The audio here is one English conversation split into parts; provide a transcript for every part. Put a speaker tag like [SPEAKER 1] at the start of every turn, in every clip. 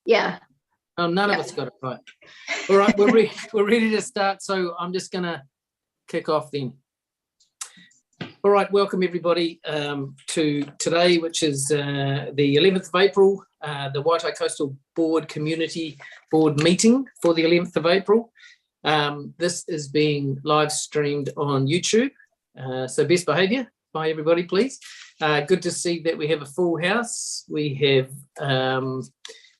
[SPEAKER 1] Yeah.
[SPEAKER 2] Oh, none of us got it right. All right, we're ready to start. So I'm just going to kick off then. All right, welcome everybody to today, which is the 11th of April, the Waitai Coastal-Burwood Community Board meeting for the 11th of April. This is being live streamed on YouTube, so best behaviour by everybody, please. Good to see that we have a full house. We have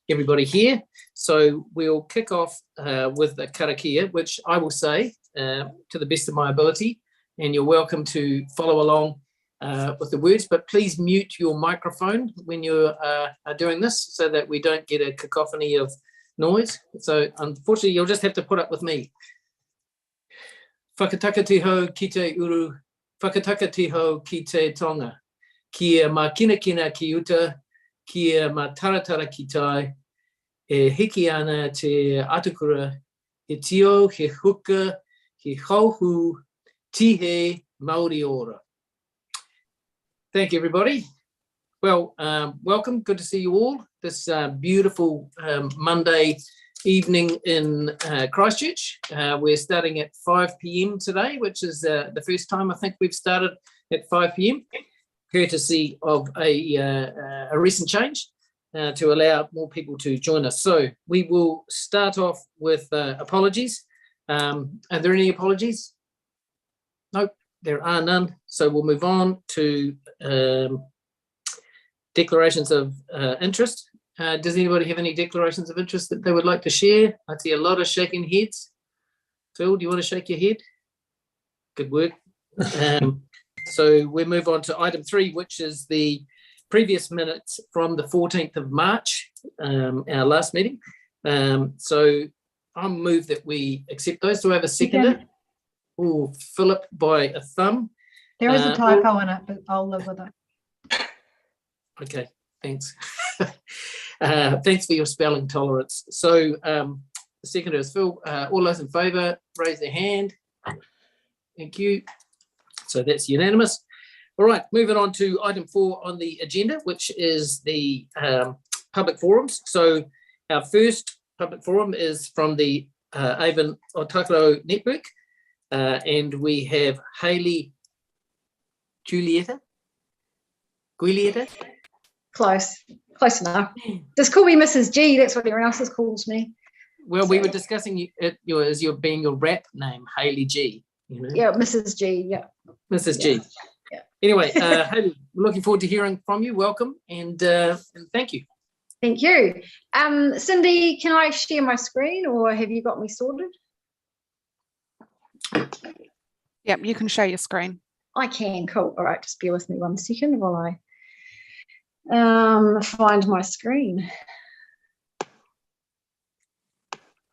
[SPEAKER 2] everybody here. So we'll kick off with the karakia, which I will say to the best of my ability, and you're welcome to follow along with the words, but please mute your microphone when you are doing this so that we don't get a cacophony of noise. So unfortunately, you'll just have to put up with me. Whakataka ki te uru, whakataka ki te tonga, kia makina kina ki uta, kia mataratara ki tai, e hiki ana te atukura, he tio, he huka, he hauhu, tihe Māori ora. Thank you, everybody. Well, welcome. Good to see you all this beautiful Monday evening in Christchurch. We're starting at 5 p.m. today, which is the first time I think we've started at 5 p.m. courtesy of a recent change to allow more people to join us. So we will start off with apologies. Are there any apologies? Nope, there are none. So we'll move on to declarations of interest. Does anybody have any declarations of interest that they would like to share? I see a lot of shaking heads. Phil, do you want to shake your head? Good work. So we move on to item 3, which is the previous minutes from the 14th of March, our last meeting. So I'll move that we accept those. Do I have a seconder? Oh, Philip by a thumb.
[SPEAKER 3] There is a typo in it, but I'll live with it.
[SPEAKER 2] Okay, thanks. Thanks for your spelling tolerance. So the seconder is Phil. All those in favour, raise their hand. Thank you. So that's unanimous. All right, moving on to item 4 on the agenda, which is the public forums. So our first public forum is from the Avon Otakaro Network, and we have Hayley Guilietta.
[SPEAKER 1] Close enough. Just call me Mrs. G. That's what everyone else calls me.
[SPEAKER 2] Well, we were discussing it as your being your rap name, Hayley G. You know? Yeah,
[SPEAKER 1] Mrs. G. Yeah,
[SPEAKER 2] Mrs. G. Yeah. Anyway, Hayley, looking forward to hearing from you. Welcome and thank you.
[SPEAKER 1] Thank you. Cindy, can I share my screen, or have you got me sorted?
[SPEAKER 4] Yep, you can share your screen.
[SPEAKER 1] I can. Cool. All right, just bear with me 1 second while I find my screen.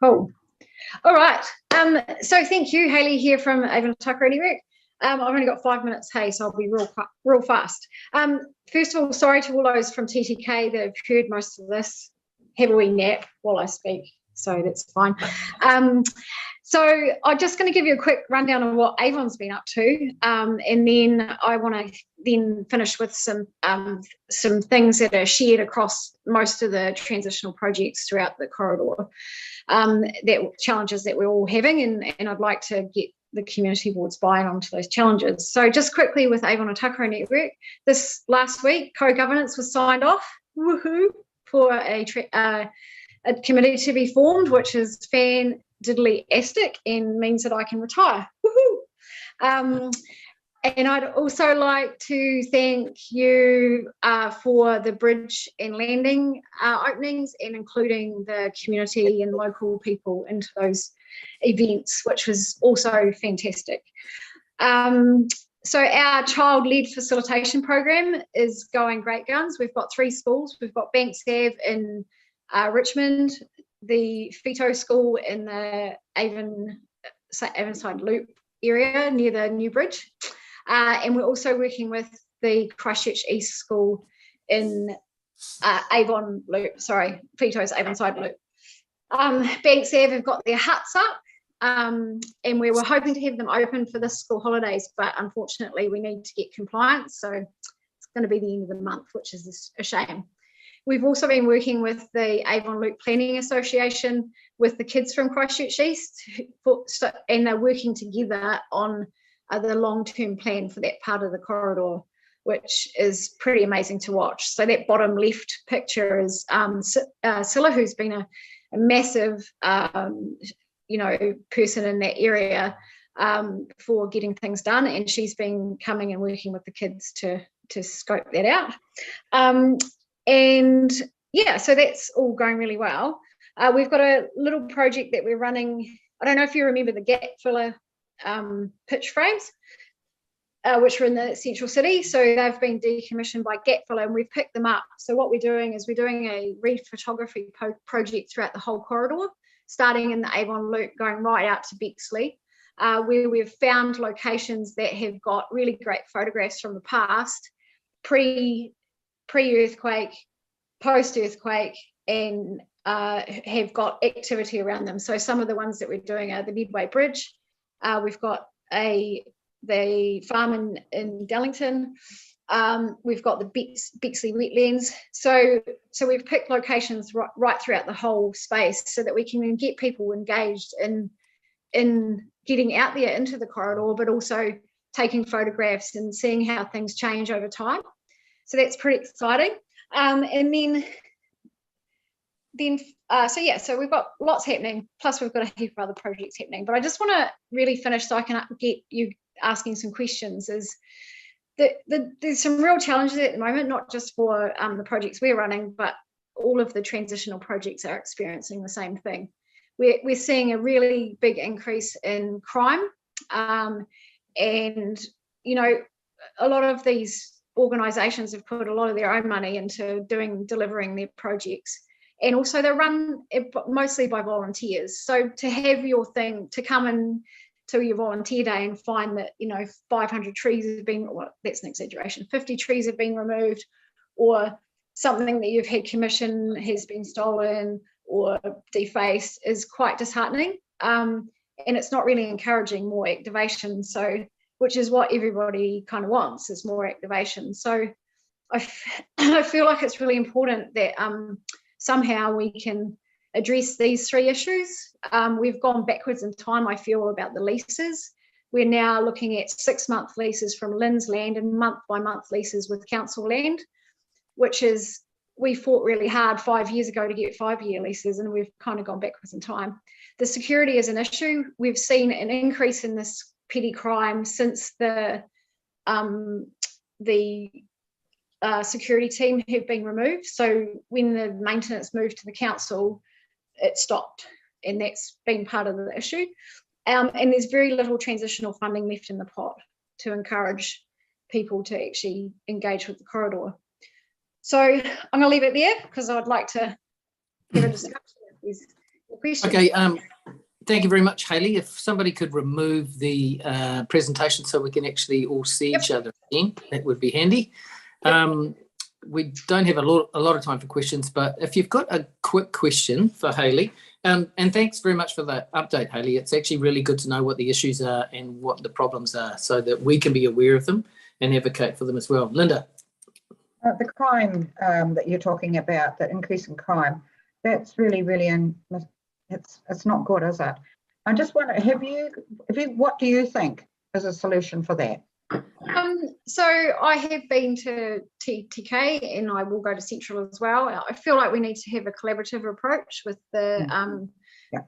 [SPEAKER 1] Cool. All right. So thank you, Hayley here from Avon Otakaro Network. I've only got 5 minutes, hey, so I'll be real fast. First of all, sorry to all those from TTK that have heard most of this. Have a wee nap while I speak, so that's fine. So I'm just going to give you a quick rundown of what Avon's been up to, and then I want to then finish with some things that are shared across most of the transitional projects throughout the corridor, that challenges that we're all having, and I'd like to get the community board's buy-in onto those challenges. So just quickly with Avon Otakaro Network, this last week co-governance was signed off, woohoo, for a committee to be formed, which is fan-diddly-astic and means that I can retire, woohoo. And I'd also like to thank you for the bridge and landing openings, and including the community and local people into those events, which was also fantastic. So our child-led facilitation program is going great guns. We've got 3 schools. We've got Banks Ave in Richmond, the Fito School in the Avonside Loop area near the new bridge. And we're also working with the Christchurch East School in Avon Loop, sorry, Fito's Avonside Loop. Banks Ave have got their huts up, and we were hoping to have them open for this school holidays, but unfortunately we need to get compliance, so it's going to be the end of the month, which is a shame. We've also been working with the Avon Loop Planning Association with the kids from Christchurch East, and they're working together on the long-term plan for that part of the corridor, which is pretty amazing to watch. So that bottom left picture is Scylla, who's been a massive, person in that area for getting things done, and she's been coming and working with the kids to scope that out. And yeah, so that's all going really well. We've got a little project that we're running. I don't know if you remember the gap filler pitch frames, which were in the central city. So they've been decommissioned by gap filler, and we've picked them up. So what we're doing is we're doing a re-photography project throughout the whole corridor, starting in the Avon Loop, going right out to Bexley, where we've found locations that have got really great photographs from the past, pre-earthquake, post-earthquake, and have got activity around them. So some of the ones that we're doing are the Midway Bridge. We've got the farm in Dallington. We've got the Bexley wetlands. So we've picked locations right throughout the whole space so that we can get people engaged in getting out there into the corridor, but also taking photographs and seeing how things change over time. So that's pretty exciting. So we've got lots happening, plus we've got a heap of other projects happening. But I just want to really finish so I can get you asking some questions. Is that there's some real challenges at the moment, not just for the projects we're running, but all of the transitional projects are experiencing the same thing. We're seeing a really big increase in crime, and a lot of these organisations have put a lot of their own money into delivering their projects, and also they're run mostly by volunteers. So to have your thing, to come in to your volunteer day and find that 500 trees have been, well, that's an exaggeration, 50 trees have been removed, or something that you've had commissioned has been stolen or defaced, is quite disheartening, and it's not really encouraging more activation. So, which is what everybody kind of wants, is more activation. So I feel like it's really important that somehow we can address these three issues. We've gone backwards in time, I feel, about the leases. We're now looking at 6-month leases from Lynn's land and month-by-month leases with council land, which is, we fought really hard 5 years ago to get 5-year leases, and we've kind of gone backwards in time. The security is an issue. We've seen an increase in this petty crime since the security team have been removed. So when the maintenance moved to the council, it stopped, and that's been part of the issue. And there's very little transitional funding left in the pot to encourage people to actually engage with the corridor. So I'm going to leave it there because I'd like to have a discussion with these questions.
[SPEAKER 2] Okay, thank you very much, Hayley. If somebody could remove the presentation so we can actually all see each other again, that would be handy. We don't have a lot of time for questions, but if you've got a quick question for Hayley, and thanks very much for that update, Hayley. It's actually really good to know what the issues are and what the problems are so that we can be aware of them and advocate for them as well. Linda.
[SPEAKER 5] The crime that you're talking about, the increase in crime, that's really, it's not good, is it? I just wonder, what do you think is a solution for that?
[SPEAKER 1] So I have been to TK, and I will go to Central as well. I feel like we need to have a collaborative approach with the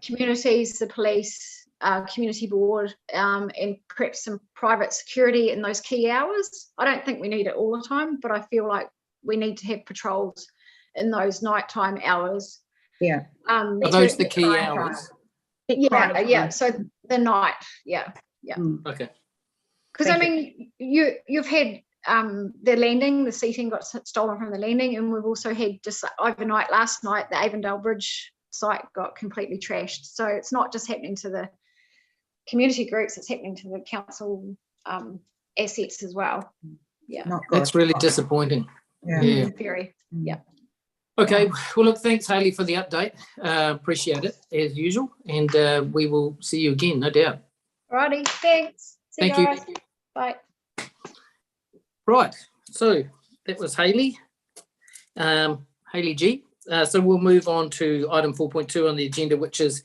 [SPEAKER 1] communities, the police, community board, and perhaps some private security in those key hours. I don't think we need it all the time, but I feel like we need to have patrols in those nighttime hours.
[SPEAKER 5] Yeah.
[SPEAKER 2] Are those the key hours?
[SPEAKER 1] Yeah. So the night, yeah.
[SPEAKER 2] Okay.
[SPEAKER 1] Because I mean, you've had the landing, the seating got stolen from the landing, and we've also had just overnight last night, the Avondale Bridge site got completely trashed. So it's not just happening to the community groups, it's happening to the council assets as well. Yeah.
[SPEAKER 2] That's really disappointing. Yeah.
[SPEAKER 1] Very. Yeah.
[SPEAKER 2] Okay. Well, look, thanks, Hayley, for the update. Appreciate it, as usual. And we will see you again, no doubt.
[SPEAKER 1] Alrighty. Thanks. See
[SPEAKER 2] Thank
[SPEAKER 1] you.
[SPEAKER 2] you.
[SPEAKER 1] Guys. Bye.
[SPEAKER 2] Right. So that was Hayley. Hayley G. So we'll move on to item 4.2 on the agenda, which is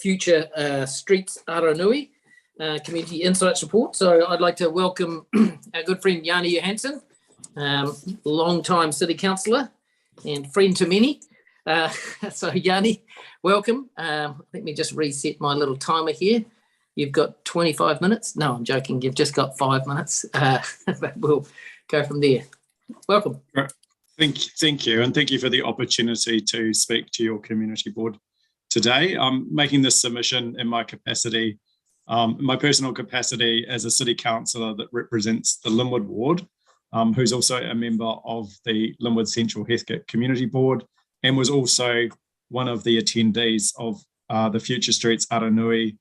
[SPEAKER 2] Future Streets Aranui Community Insights Report. So I'd like to welcome our good friend Yanni Johansson, long-time city councillor and friend to many. So Yanni, welcome. Let me just reset my little timer here. You've got 25 minutes. No, I'm joking. You've just got 5 minutes. But we'll go from there. Welcome.
[SPEAKER 6] Thank you, and thank you for the opportunity to speak to your community board today. I'm making this submission in my capacity, my personal capacity as a city councillor that represents the Linwood ward, who's also a member of the Linwood Central Heathcote Community Board and was also one of the attendees of the Future Streets Aranui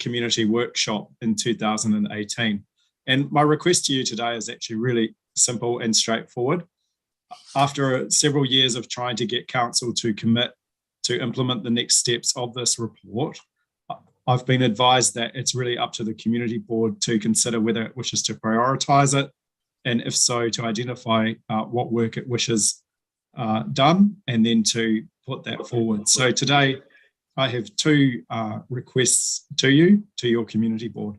[SPEAKER 6] Community Workshop in 2018. And my request to you today is actually really simple and straightforward. After several years of trying to get council to commit to implement the next steps of this report, I've been advised that it's really up to the community board to consider whether it wishes to prioritise it, and if so, to identify what work it wishes done, and then to put that forward. So today, I have two requests to your community board.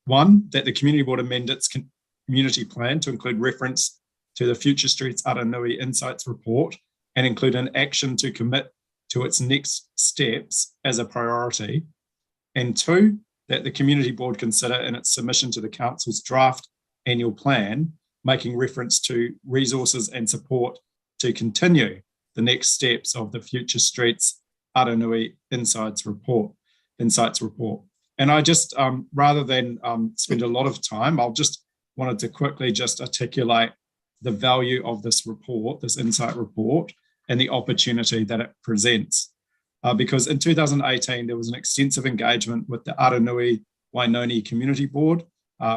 [SPEAKER 6] One, that the community board amend its community plan to include reference to the Future Streets Aranui Insights Report and include an action to commit to its next steps as a priority. And two, that the community board consider in its submission to the council's draft annual plan, making reference to resources and support to continue the next steps of the Future Streets Aranui Insights Report. And I just, rather than spend a lot of time, I'll just wanted to quickly just articulate the value of this report, this insight report, and the opportunity that it presents. Because in 2018, there was an extensive engagement with the Aranui Wainoni Community Board,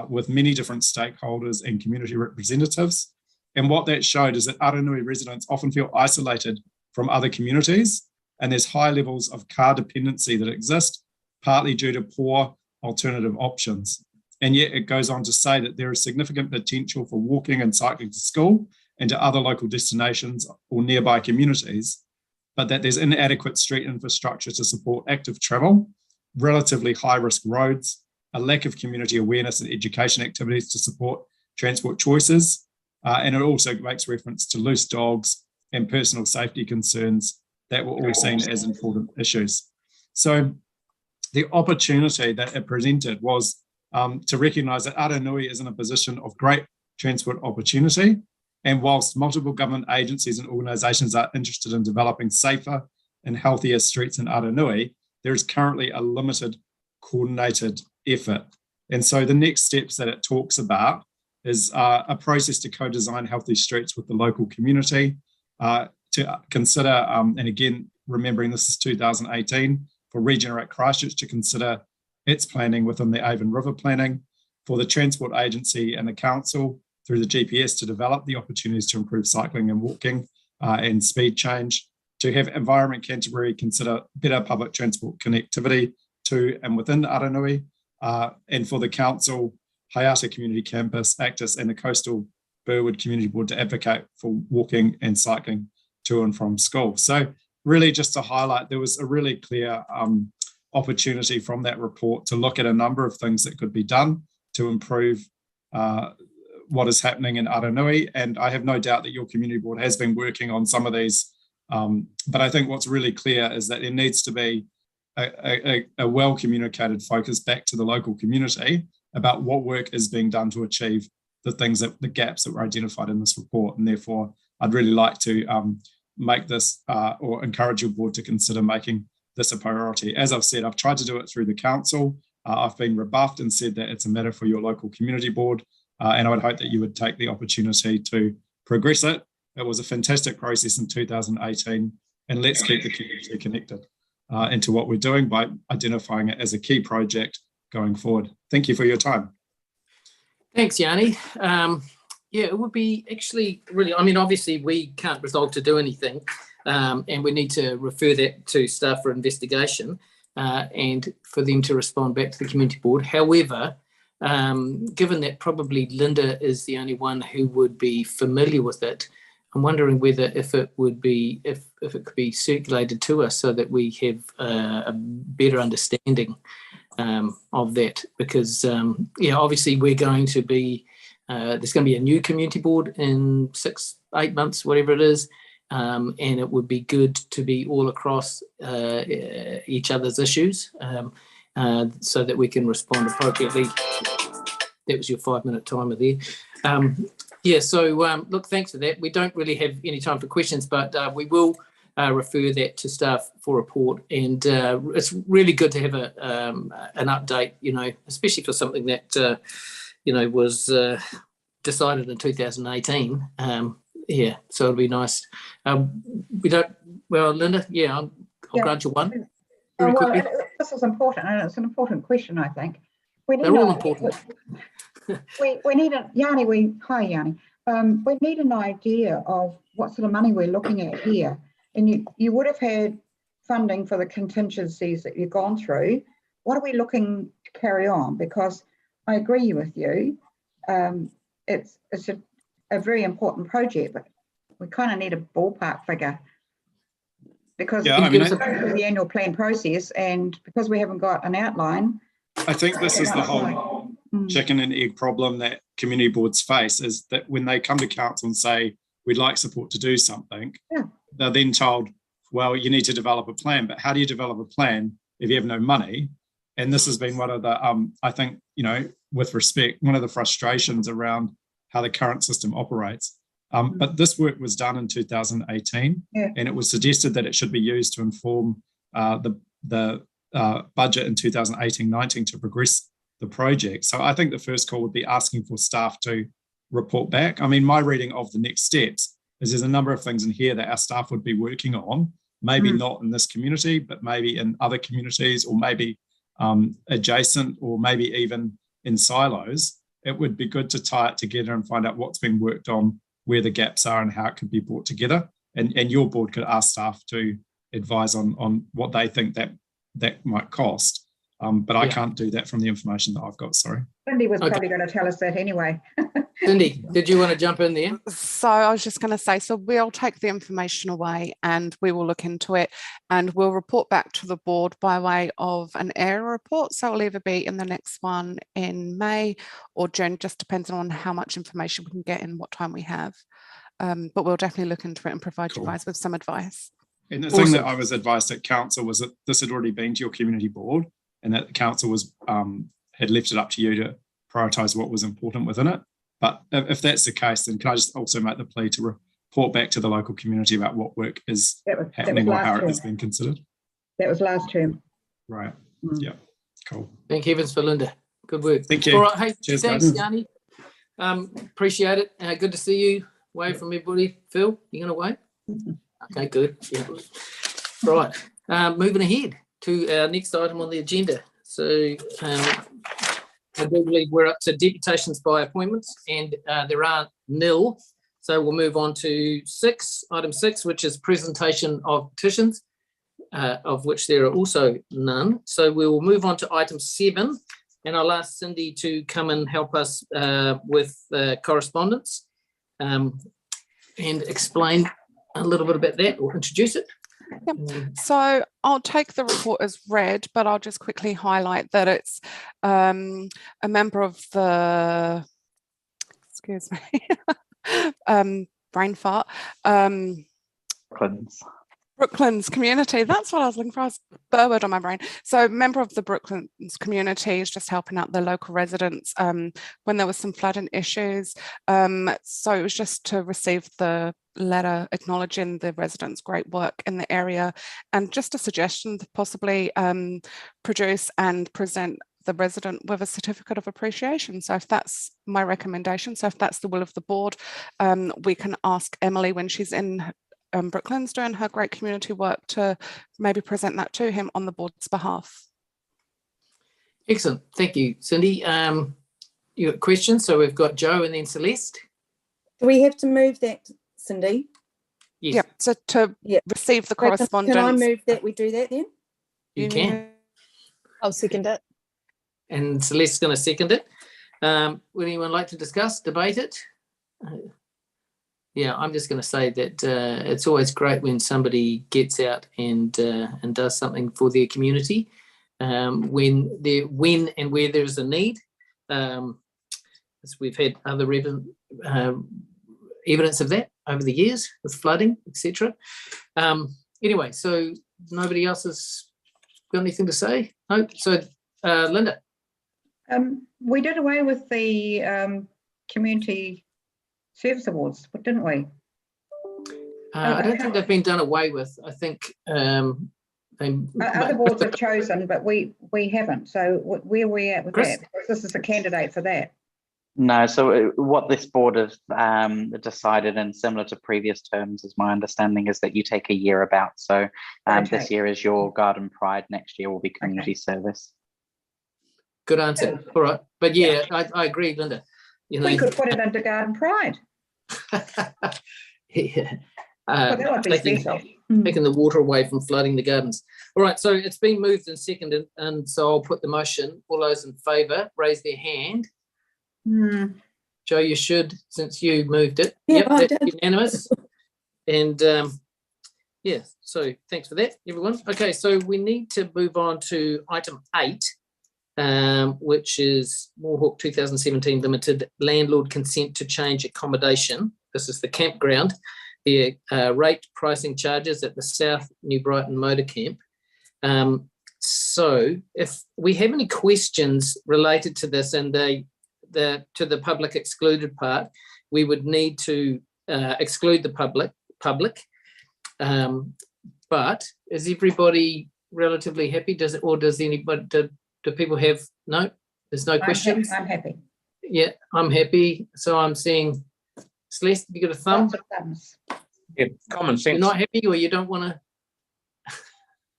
[SPEAKER 6] with many different stakeholders and community representatives. And what that showed is that Aranui residents often feel isolated from other communities, and there's high levels of car dependency that exist, partly due to poor alternative options. And yet it goes on to say that there is significant potential for walking and cycling to school and to other local destinations or nearby communities, but that there's inadequate street infrastructure to support active travel, relatively high-risk roads, a lack of community awareness and education activities to support transport choices, and it also makes reference to loose dogs and personal safety concerns that were all seen as important issues. So the opportunity that it presented was to recognise that Aranui is in a position of great transport opportunity, and whilst multiple government agencies and organisations are interested in developing safer and healthier streets in Aranui, there is currently a limited coordinated effort. And so the next steps that it talks about is a process to co-design healthy streets with the local community, to consider, and again, remembering this is 2018, for Regenerate Christchurch to consider its planning within the Avon River planning, for the Transport Agency and the Council through the GPS to develop the opportunities to improve cycling and walking and speed change, to have Environment Canterbury consider better public transport connectivity to and within Aranui, and for the Council, Hayata Community Campus, Actus and the Coastal-Burwood Community Board to advocate for walking and cycling to and from school. So really just to highlight, there was a really clear opportunity from that report to look at a number of things that could be done to improve what is happening in Aranui. And I have no doubt that your community board has been working on some of these. But I think what's really clear is that there needs to be a well-communicated focus back to the local community about what work is being done to achieve the things that the gaps that were identified in this report. And therefore, I'd really like to make this or encourage your board to consider making this a priority. As I've said, I've tried to do it through the council. I've been rebuffed and said that it's a matter for your local community board. And I would hope that you would take the opportunity to progress it. It was a fantastic process in 2018, and let's keep the community connected into what we're doing by identifying it as a key project going forward. Thank you for your time.
[SPEAKER 2] Thanks, Yanni. Yeah, it would be actually really, I mean, obviously we can't resolve to do anything, and we need to refer that to staff for investigation and for them to respond back to the community board. However, given that probably Linda is the only one who would be familiar with it, I'm wondering whether if it would be if it could be circulated to us so that we have a better understanding of that, because obviously we're going to be there's going to be a new community board in 6-8 months, whatever it is, and it would be good to be all across each other's issues so that we can respond appropriately. That was your 5-minute timer there. Look, thanks for that. We don't really have any time for questions, but we will refer that to staff for report. And it's really good to have an update, especially for something that, was decided in 2018. So it'll be nice. Linda, I'll grant you one. Very quickly.
[SPEAKER 5] This is important, and it's an important question, I think.
[SPEAKER 2] They're all important.
[SPEAKER 5] We need Yanni. We need an idea of what sort of money we're looking at here. And you would have had funding for the contingencies that you've gone through. What are we looking to carry on? Because I agree with you. It's a very important project, but we kind of need a ballpark figure. Because through the annual plan process, and because we haven't got an outline.
[SPEAKER 6] I think this is the whole chicken and egg problem that community boards face, is that when they come to council and say, we'd like support to do something, they're then told, well, you need to develop a plan. But how do you develop a plan if you have no money? And this has been one of the, I think, with respect, one of the frustrations around how the current system operates. But this work was done in 2018, and it was suggested that it should be used to inform the budget in 2018-19 to progress the project. So I think the first call would be asking for staff to report back. I mean, my reading of the next steps is there's a number of things in here that our staff would be working on, maybe not in this community, but maybe in other communities, or maybe adjacent, or maybe even in silos. It would be good to tie it together and find out what's been worked on, where the gaps are, and how it could be brought together. And your board could ask staff to advise on what they think that might cost. But I can't do that from the information that I've got, sorry.
[SPEAKER 5] Cindy was probably going to tell us that anyway.
[SPEAKER 2] Cindy, did you want to jump in there?
[SPEAKER 4] So I was just going to say, so we'll take the information away and we will look into it, and we'll report back to the board by way of an area report. So it'll either be in the next one in May or June, just depends on how much information we can get and what time we have. But we'll definitely look into it and provide you guys with some advice.
[SPEAKER 6] And the thing that I was advised at council was that this had already been to your community board, and that the council was had left it up to you to prioritise what was important within it. But if that's the case, then can I just also make the plea to report back to the local community about what work is happening or how it has been considered? That
[SPEAKER 5] was last term.
[SPEAKER 6] Right. Yeah. Cool.
[SPEAKER 2] Thank heavens for Linda. Good work.
[SPEAKER 6] Thank you.
[SPEAKER 2] All right. Hey,
[SPEAKER 6] cheers,
[SPEAKER 2] thanks,
[SPEAKER 6] guys.
[SPEAKER 2] Yanni. Appreciate it. Good to see you. Wave from everybody. Phil, you going to wave? Okay, good. Yeah. Right. Moving ahead to our next item on the agenda. So I do believe we're up to deputations by appointments, and there are nil. So we'll move on to item 6, which is presentation of petitions, of which there are also none. So we will move on to item 7, and I'll ask Cindy to come and help us with correspondence and explain a little bit about that, or introduce it.
[SPEAKER 4] Yep. So I'll take the report as read, but I'll just quickly highlight that it's a member of the, excuse me, brain fart, Brooklands community. That's what I was looking for. I was Burwood on my brain. So member of the Brooklands community is just helping out the local residents when there was some flooding issues. So it was just to receive the letter acknowledging the residents' great work in the area, and just a suggestion to possibly produce and present the resident with a certificate of appreciation. So if that's my recommendation, so if that's the will of the board, we can ask Emily when she's in Brooklands doing her great community work to maybe present that to him on the board's behalf.
[SPEAKER 2] Excellent. Thank you, Cindy. You got questions? So we've got Joe and then Celeste.
[SPEAKER 7] Do we have to move that, Cindy?
[SPEAKER 2] Yes.
[SPEAKER 4] Yep. So to receive the correspondence.
[SPEAKER 7] Can I move that? We do that then?
[SPEAKER 2] You can.
[SPEAKER 7] I'll second it.
[SPEAKER 2] And Celeste's going to second it. Would anyone like to discuss, debate it? yeah, I'm just going to say that it's always great when somebody gets out and does something for their community when and where there's a need. As we've had other evidence of that over the years with flooding, etc. Anyway, so nobody else has got anything to say? No. So, Linda.
[SPEAKER 5] We did away with the community service awards, didn't we?
[SPEAKER 2] I don't think they've been done away with. I think
[SPEAKER 5] other boards have chosen, but we haven't. So where are we at with
[SPEAKER 2] Chris?
[SPEAKER 5] that? Because this is a candidate for that.
[SPEAKER 8] No, so what this board has decided, and similar to previous terms, is my understanding, is that you take a year about. So this year is your Garden Pride, next year will be community service.
[SPEAKER 2] Good answer. All right. But yeah, I agree, Linda. You know,
[SPEAKER 5] We could put it under Garden Pride.
[SPEAKER 2] yeah.
[SPEAKER 5] Well, that would be special.
[SPEAKER 2] Taking the water away from flooding the gardens. All right, so it's been moved and seconded, and so I'll put the motion. All those in favour, raise their hand. Joe, you should, since you moved it.
[SPEAKER 7] Yeah,
[SPEAKER 2] Yep,
[SPEAKER 7] I
[SPEAKER 2] that's
[SPEAKER 7] did.
[SPEAKER 2] unanimous. And yeah, so thanks for that, everyone. Okay, so we need to move on to item 8, which is Mohawk 2017 Limited Landlord Consent to Change Accommodation. This is the campground, the rate pricing charges at the South New Brighton Motor Camp. So if we have any questions related to this and to the public excluded part, we would need to exclude the public. But is everybody relatively happy? Does anybody, do people have, no, there's no questions?
[SPEAKER 5] I'm happy.
[SPEAKER 2] Yeah, I'm happy. So I'm seeing, Celeste, you got a thumb?
[SPEAKER 5] Lots of thumbs.
[SPEAKER 9] Yeah, common
[SPEAKER 2] You're
[SPEAKER 9] sense.
[SPEAKER 2] not happy, or you don't want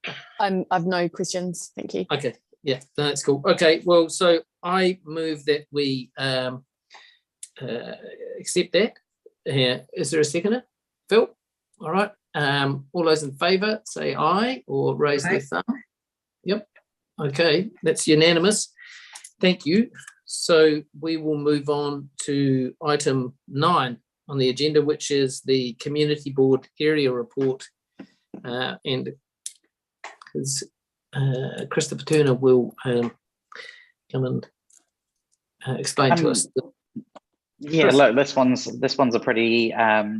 [SPEAKER 2] to?
[SPEAKER 7] I've no questions. Thank you.
[SPEAKER 2] Okay, yeah, that's cool. Okay, well, so I move that we accept that. Is there a seconder? Phil? All right. All those in favour say aye or raise their thumb. Yep. Okay, that's unanimous. Thank you. So we will move on to item 9 on the agenda, which is the Community Board Area Report. And Christopher Turner will come and explain to us.
[SPEAKER 8] Yeah, look, this one's a pretty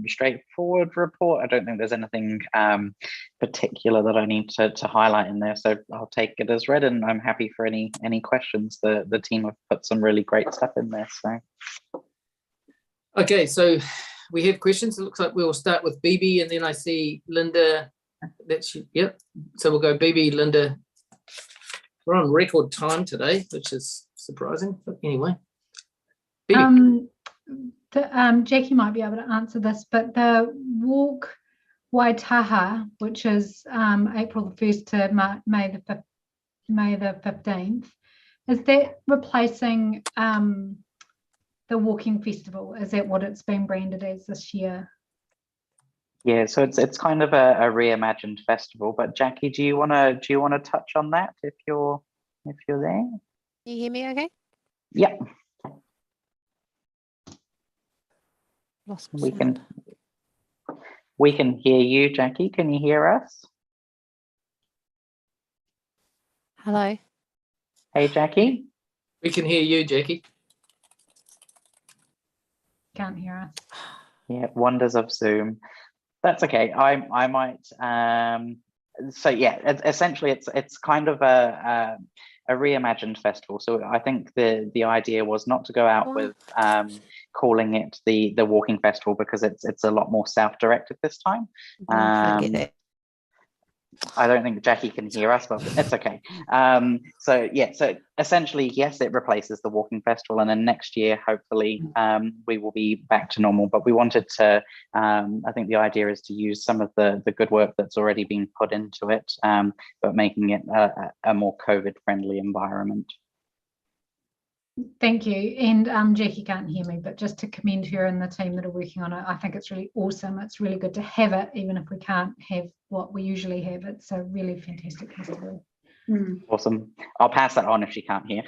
[SPEAKER 8] straightforward report. I don't think there's anything particular that I need to highlight in there, so I'll take it as read, and I'm happy for any questions. The team have put some really great stuff in there. So
[SPEAKER 2] okay, so we have questions. It looks like we'll start with BB, and then I see Linda. That's yep. So we'll go BB, Linda. We're on record time today, which is surprising, but anyway. BB.
[SPEAKER 3] Jackie might be able to answer this, but the walk Waitaha, which is April the 1st to May the 15th, is that replacing the walking festival? Is that what it's been branded as this year?
[SPEAKER 8] yeah, so it's kind of a reimagined festival. But Jackie, do you wanna touch on that if you're there?
[SPEAKER 10] Can you hear me okay?
[SPEAKER 8] Yeah.
[SPEAKER 10] Lost my
[SPEAKER 8] We
[SPEAKER 10] sound.
[SPEAKER 8] can hear you, Jackie. Can you hear us?
[SPEAKER 10] Hello.
[SPEAKER 8] Hey, Jackie.
[SPEAKER 2] We can hear you, Jackie.
[SPEAKER 3] Can't hear us.
[SPEAKER 8] Yeah, wonders of Zoom. That's okay. I might. So yeah, essentially, it's kind of a reimagined festival. So I think the idea was not to go out with calling it the walking festival, because it's a lot more self-directed this time.
[SPEAKER 10] I get it.
[SPEAKER 8] I don't think Jackie can hear us, but it's okay. So yeah, so essentially, yes, it replaces the walking festival, and then next year, hopefully, we will be back to normal. But we wanted to, I think the idea is to use some of the good work that's already been put into it, but making it a more COVID-friendly environment.
[SPEAKER 3] Thank you. And Jackie can't hear me, but just to commend her and the team that are working on it, I think it's really awesome. It's really good to have it, even if we can't have what we usually have. It's a really fantastic festival.
[SPEAKER 8] Awesome. I'll pass that on if she can't hear.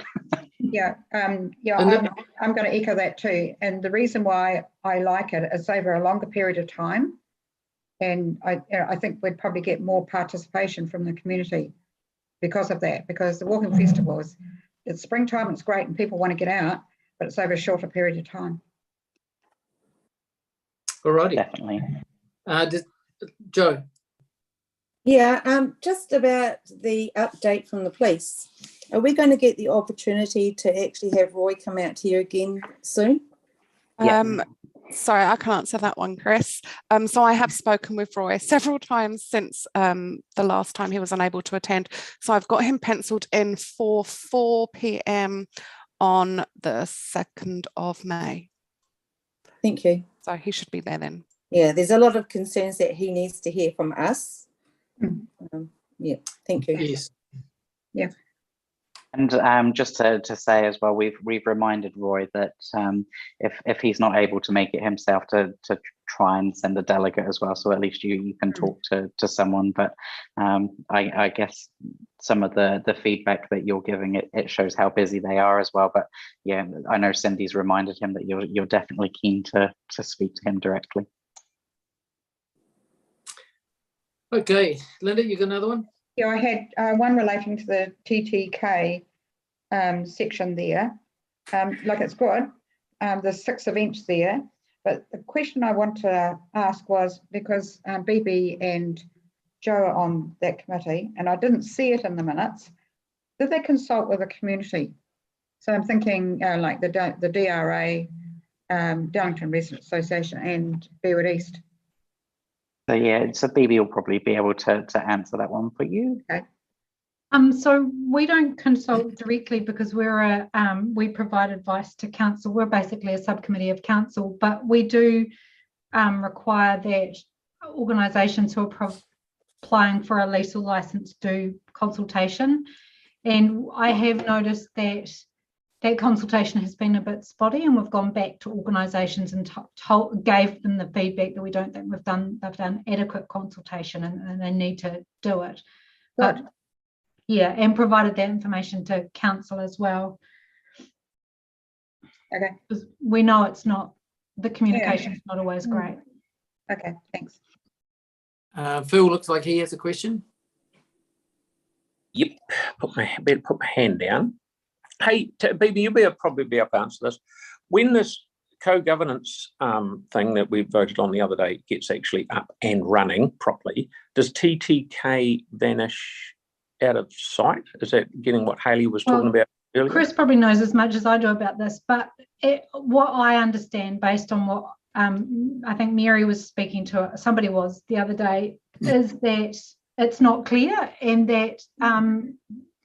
[SPEAKER 5] Yeah, I'm going to echo that too. And the reason why I like it is over a longer period of time. And I think we'd probably get more participation from the community because of that, because the walking festivals, it's springtime, it's great and people want to get out, but it's over a shorter period of time.
[SPEAKER 2] Alrighty.
[SPEAKER 8] Definitely.
[SPEAKER 2] Joe.
[SPEAKER 9] Yeah, just about the update from the police. Are we going to get the opportunity to actually have Roy come out here again soon?
[SPEAKER 4] Sorry, I can answer that one, Chris. So I have spoken with Roy several times since the last time he was unable to attend. So I've got him penciled in for 4 p.m. on the 2nd of May.
[SPEAKER 9] Thank you.
[SPEAKER 4] So he should be there then.
[SPEAKER 9] Yeah, there's a lot of concerns that he needs to hear from us. Yeah, thank you.
[SPEAKER 2] Yes.
[SPEAKER 5] Yeah.
[SPEAKER 8] And just to say as well, we've reminded Roy that if he's not able to make it himself, to try and send a delegate as well, so at least you can talk to someone. But I guess some of the feedback that you're giving, it shows how busy they are as well. But yeah, I know Cindy's reminded him that you're definitely keen to speak to him directly.
[SPEAKER 2] Okay, Linda, you got another one?
[SPEAKER 5] Yeah, I had one relating to the TTK section there. Like it's good. There's 6 events there, but the question I want to ask was, because BB and Joe are on that committee, and I didn't see it in the minutes, did they consult with the community? So I'm thinking like the DRA, Darlington Residents Association and Burwood East.
[SPEAKER 8] So yeah, so BB will probably be able to answer that one for you.
[SPEAKER 5] Okay.
[SPEAKER 3] So we don't consult directly because we provide advice to council. We're basically a subcommittee of council, but we do require that organisations who are applying for a lease or licence do consultation. And I have noticed that that consultation has been a bit spotty, and we've gone back to organisations and gave them the feedback that we don't think they've done adequate consultation and they need to do it. But yeah, and provided that information to council as well.
[SPEAKER 5] Okay.
[SPEAKER 3] Because we know it's not, the communication's not always great.
[SPEAKER 5] Okay, thanks.
[SPEAKER 2] Phil looks like he has a question.
[SPEAKER 11] Yep, better put my hand down. Hey, BB, you'll probably be able to answer this. When this co-governance thing that we voted on the other day gets actually up and running properly, does TTK vanish out of sight? Is that getting what Hayley was talking about earlier? Chris
[SPEAKER 3] probably knows as much as I do about this, but what I understand based on what I think Mary was speaking to, somebody was the other day, is that it's not clear, and that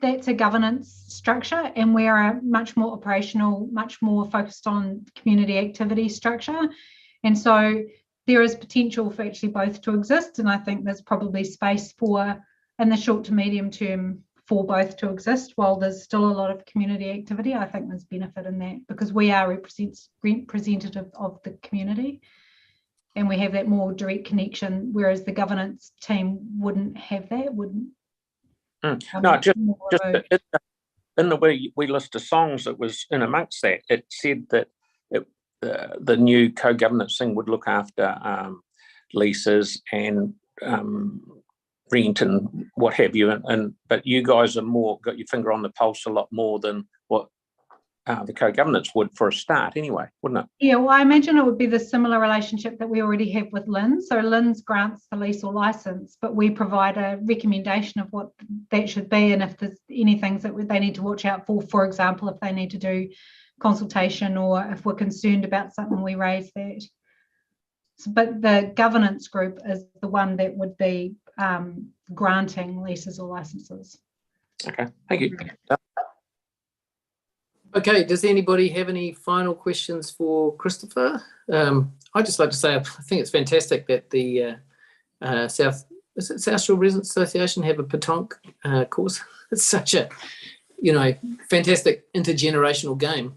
[SPEAKER 3] that's a governance structure, and we're a much more operational, much more focused on community activity structure. And so there is potential for actually both to exist, and I think there's probably space for, in the short to medium term, for both to exist. While there's still a lot of community activity, I think there's benefit in that, because we are representative of the community and we have that more direct connection, whereas the governance team wouldn't have that, wouldn't.
[SPEAKER 11] No, just in the way we list of songs that was in amongst that, it said that the new co-governance thing would look after leases and rent and what have you, but you guys are more got your finger on the pulse a lot more than what the co-governance would for a start anyway, wouldn't it?
[SPEAKER 3] Yeah, well, I imagine it would be the similar relationship that we already have with LINZ. So LINZ grants the lease or license, but we provide a recommendation of what that should be, and if there's any things that they need to watch out for example, if they need to do consultation or if we're concerned about something, we raise that. So, but the governance group is the one that would be granting leases or licenses.
[SPEAKER 11] Okay, thank you.
[SPEAKER 2] Okay, does anybody have any final questions for Christopher? I'd just like to say I think it's fantastic that the South Shore Residents Association have a petanque course. It's such a, fantastic intergenerational game.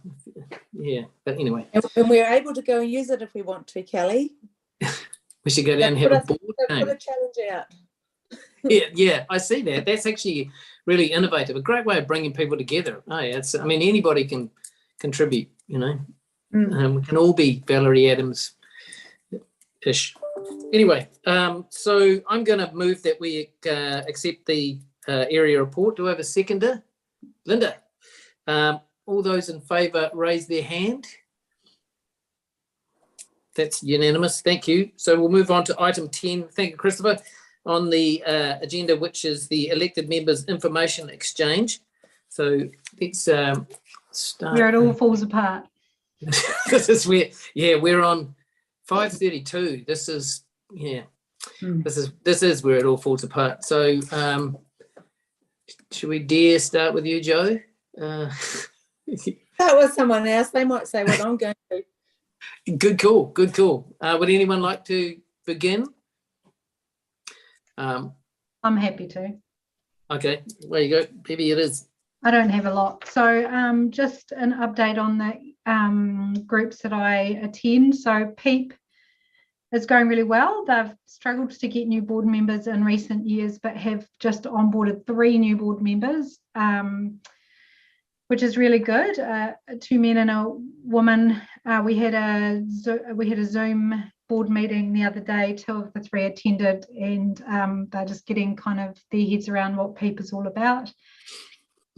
[SPEAKER 2] Yeah, but anyway.
[SPEAKER 9] And we're able to go and use it if we want to, Kelly.
[SPEAKER 2] We should go down and have a board game.
[SPEAKER 9] Put a challenge out.
[SPEAKER 2] Yeah, I see that. That's actually really innovative. A great way of bringing people together. Oh, yeah, I mean, anybody can contribute, you know. We can all be Valerie Adams-ish. Anyway, so I'm going to move that we accept the area report. Do I have a seconder? Linda. All those in favour raise their hand. That's unanimous. Thank you. So we'll move on to item 10. Thank you, Christopher. On the agenda, which is the elected members information exchange. So let's start.
[SPEAKER 3] Where it all falls apart.
[SPEAKER 2] This is where, yeah, we're on 5:32. This is, yeah, this is where it all falls apart. So should we dare start with you, Joe?
[SPEAKER 9] That was someone else. They might say what I'm going to.
[SPEAKER 2] Good call. Good call. Would anyone like to begin?
[SPEAKER 3] I'm happy to.
[SPEAKER 2] Okay, there you go. Maybe it is.
[SPEAKER 3] I don't have a lot. So just an update on the groups that I attend. So PEEP is going really well. They've struggled to get new board members in recent years, but have just onboarded 3 new board members, which is really good. 2 men and a woman. We had a Zoom board meeting the other day. 2 of the 3 attended, and they're just getting kind of their heads around what PEEP is all about.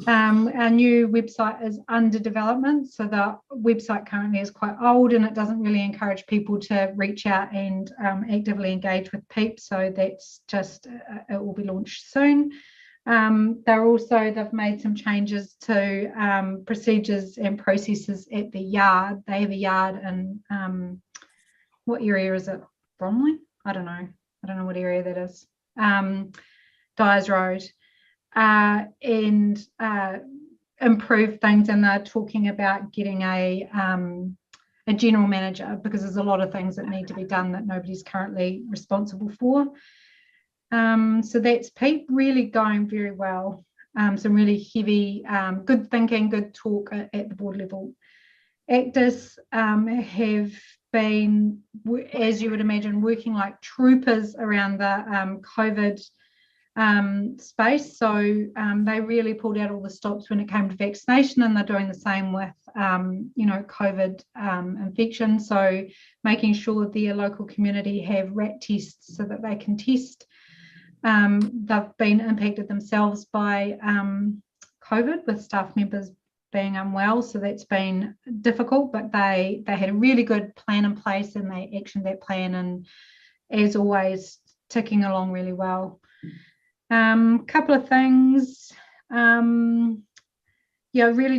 [SPEAKER 3] Our new website is under development, so the website currently is quite old and it doesn't really encourage people to reach out and actively engage with PEEP, so that's just it will be launched soon. They've made some changes to procedures and processes at the yard. They have a yard in what area is it? Bromley? I don't know what area that is. Dyers Road. And improve things, and they're talking about getting a general manager, because there's a lot of things that need to be done that nobody's currently responsible for. So that's PEEP, really going very well. Some really heavy, good thinking, good talk at the board level. Actors have been, as you would imagine, working like troopers around the COVID space. So they really pulled out all the stops when it came to vaccination, and they're doing the same with COVID infection. So making sure their local community have RAT tests so that they can test. They've been impacted themselves by COVID, with staff members being unwell, so that's been difficult, but they had a really good plan in place and they actioned that plan, and as always ticking along really well. Couple of things. Really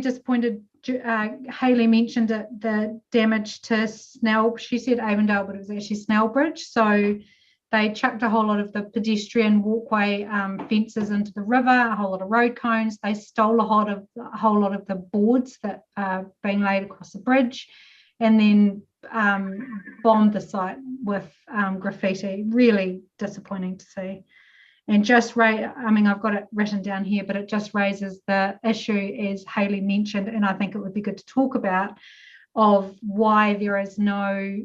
[SPEAKER 3] disappointed. Hayley mentioned it, the damage to Snell. She said Avondale, but it was actually Snell Bridge. So they chucked a whole lot of the pedestrian walkway fences into the river, a whole lot of road cones. They stole a whole lot of the boards that are being laid across the bridge, and then bombed the site with graffiti. Really disappointing to see. And I've got it written down here, but it just raises the issue, as Hayley mentioned, and I think it would be good to talk about, of why there is no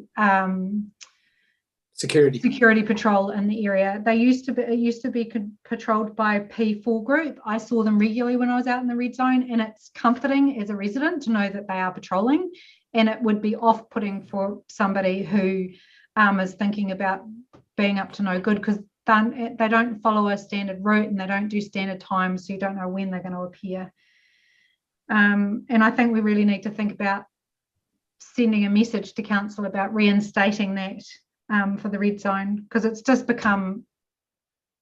[SPEAKER 3] security patrol in the area. It used to be patrolled by P4 group. I saw them regularly when I was out in the red zone, and it's comforting as a resident to know that they are patrolling, and it would be off-putting for somebody who is thinking about being up to no good, because they don't follow a standard route and they don't do standard times, so you don't know when they're going to appear. And I think we really need to think about sending a message to council about reinstating that for the red zone, because it's just become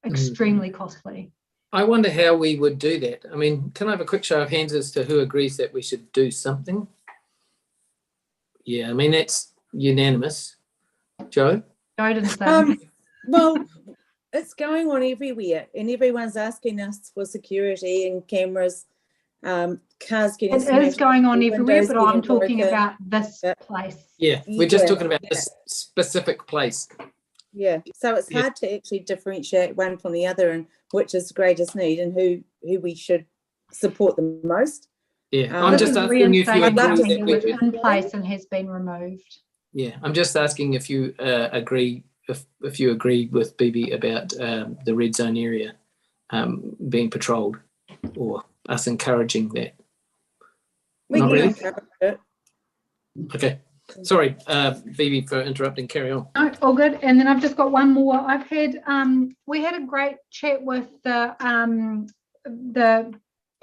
[SPEAKER 3] extremely costly.
[SPEAKER 2] I wonder how we would do that. I mean, can I have a quick show of hands as to who agrees that we should do something? Yeah, I mean, that's unanimous. Joe?
[SPEAKER 3] Joe didn't say.
[SPEAKER 9] Well, it's going on everywhere, and everyone's asking us for security and cameras. Cars getting
[SPEAKER 3] it is going on everywhere, but I'm talking about this place.
[SPEAKER 2] Yeah, we're just talking about this specific place.
[SPEAKER 9] Yeah, so it's hard to actually differentiate one from the other, and which is the greatest need, and who we should support the most.
[SPEAKER 2] Yeah, I'm just asking you if you agree
[SPEAKER 3] that it's in place and has been removed.
[SPEAKER 2] Yeah, I'm just asking if you agree if you agree with Bibi about the red zone area being patrolled, or us encouraging that.
[SPEAKER 9] We
[SPEAKER 2] Not
[SPEAKER 9] can
[SPEAKER 2] really?
[SPEAKER 9] discuss it.
[SPEAKER 2] Okay. Sorry, Bibi, for interrupting. Carry on.
[SPEAKER 3] No, all good. And then I've just got one more. I've had we had a great chat with the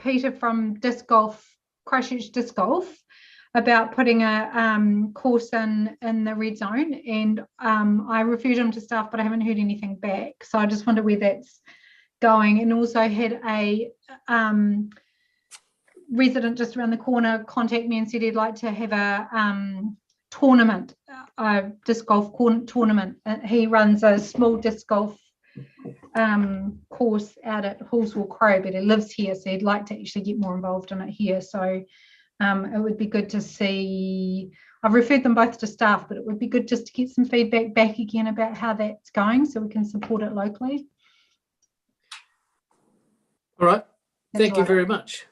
[SPEAKER 3] Peter from Disc Golf, Christchurch Disc Golf, about putting a course in the red zone, and I referred him to staff, but I haven't heard anything back. So I just wonder where that's going. And also had a resident just around the corner contact me and said he'd like to have a tournament, a disc golf tournament. He runs a small disc golf course out at Hallswell Crow, but he lives here, so he'd like to actually get more involved in it here. So it would be good to see. I've referred them both to staff, but it would be good just to get some feedback back again about how that's going, so we can support it locally.
[SPEAKER 2] All right.
[SPEAKER 3] That's
[SPEAKER 2] Thank you
[SPEAKER 3] right.
[SPEAKER 2] very much.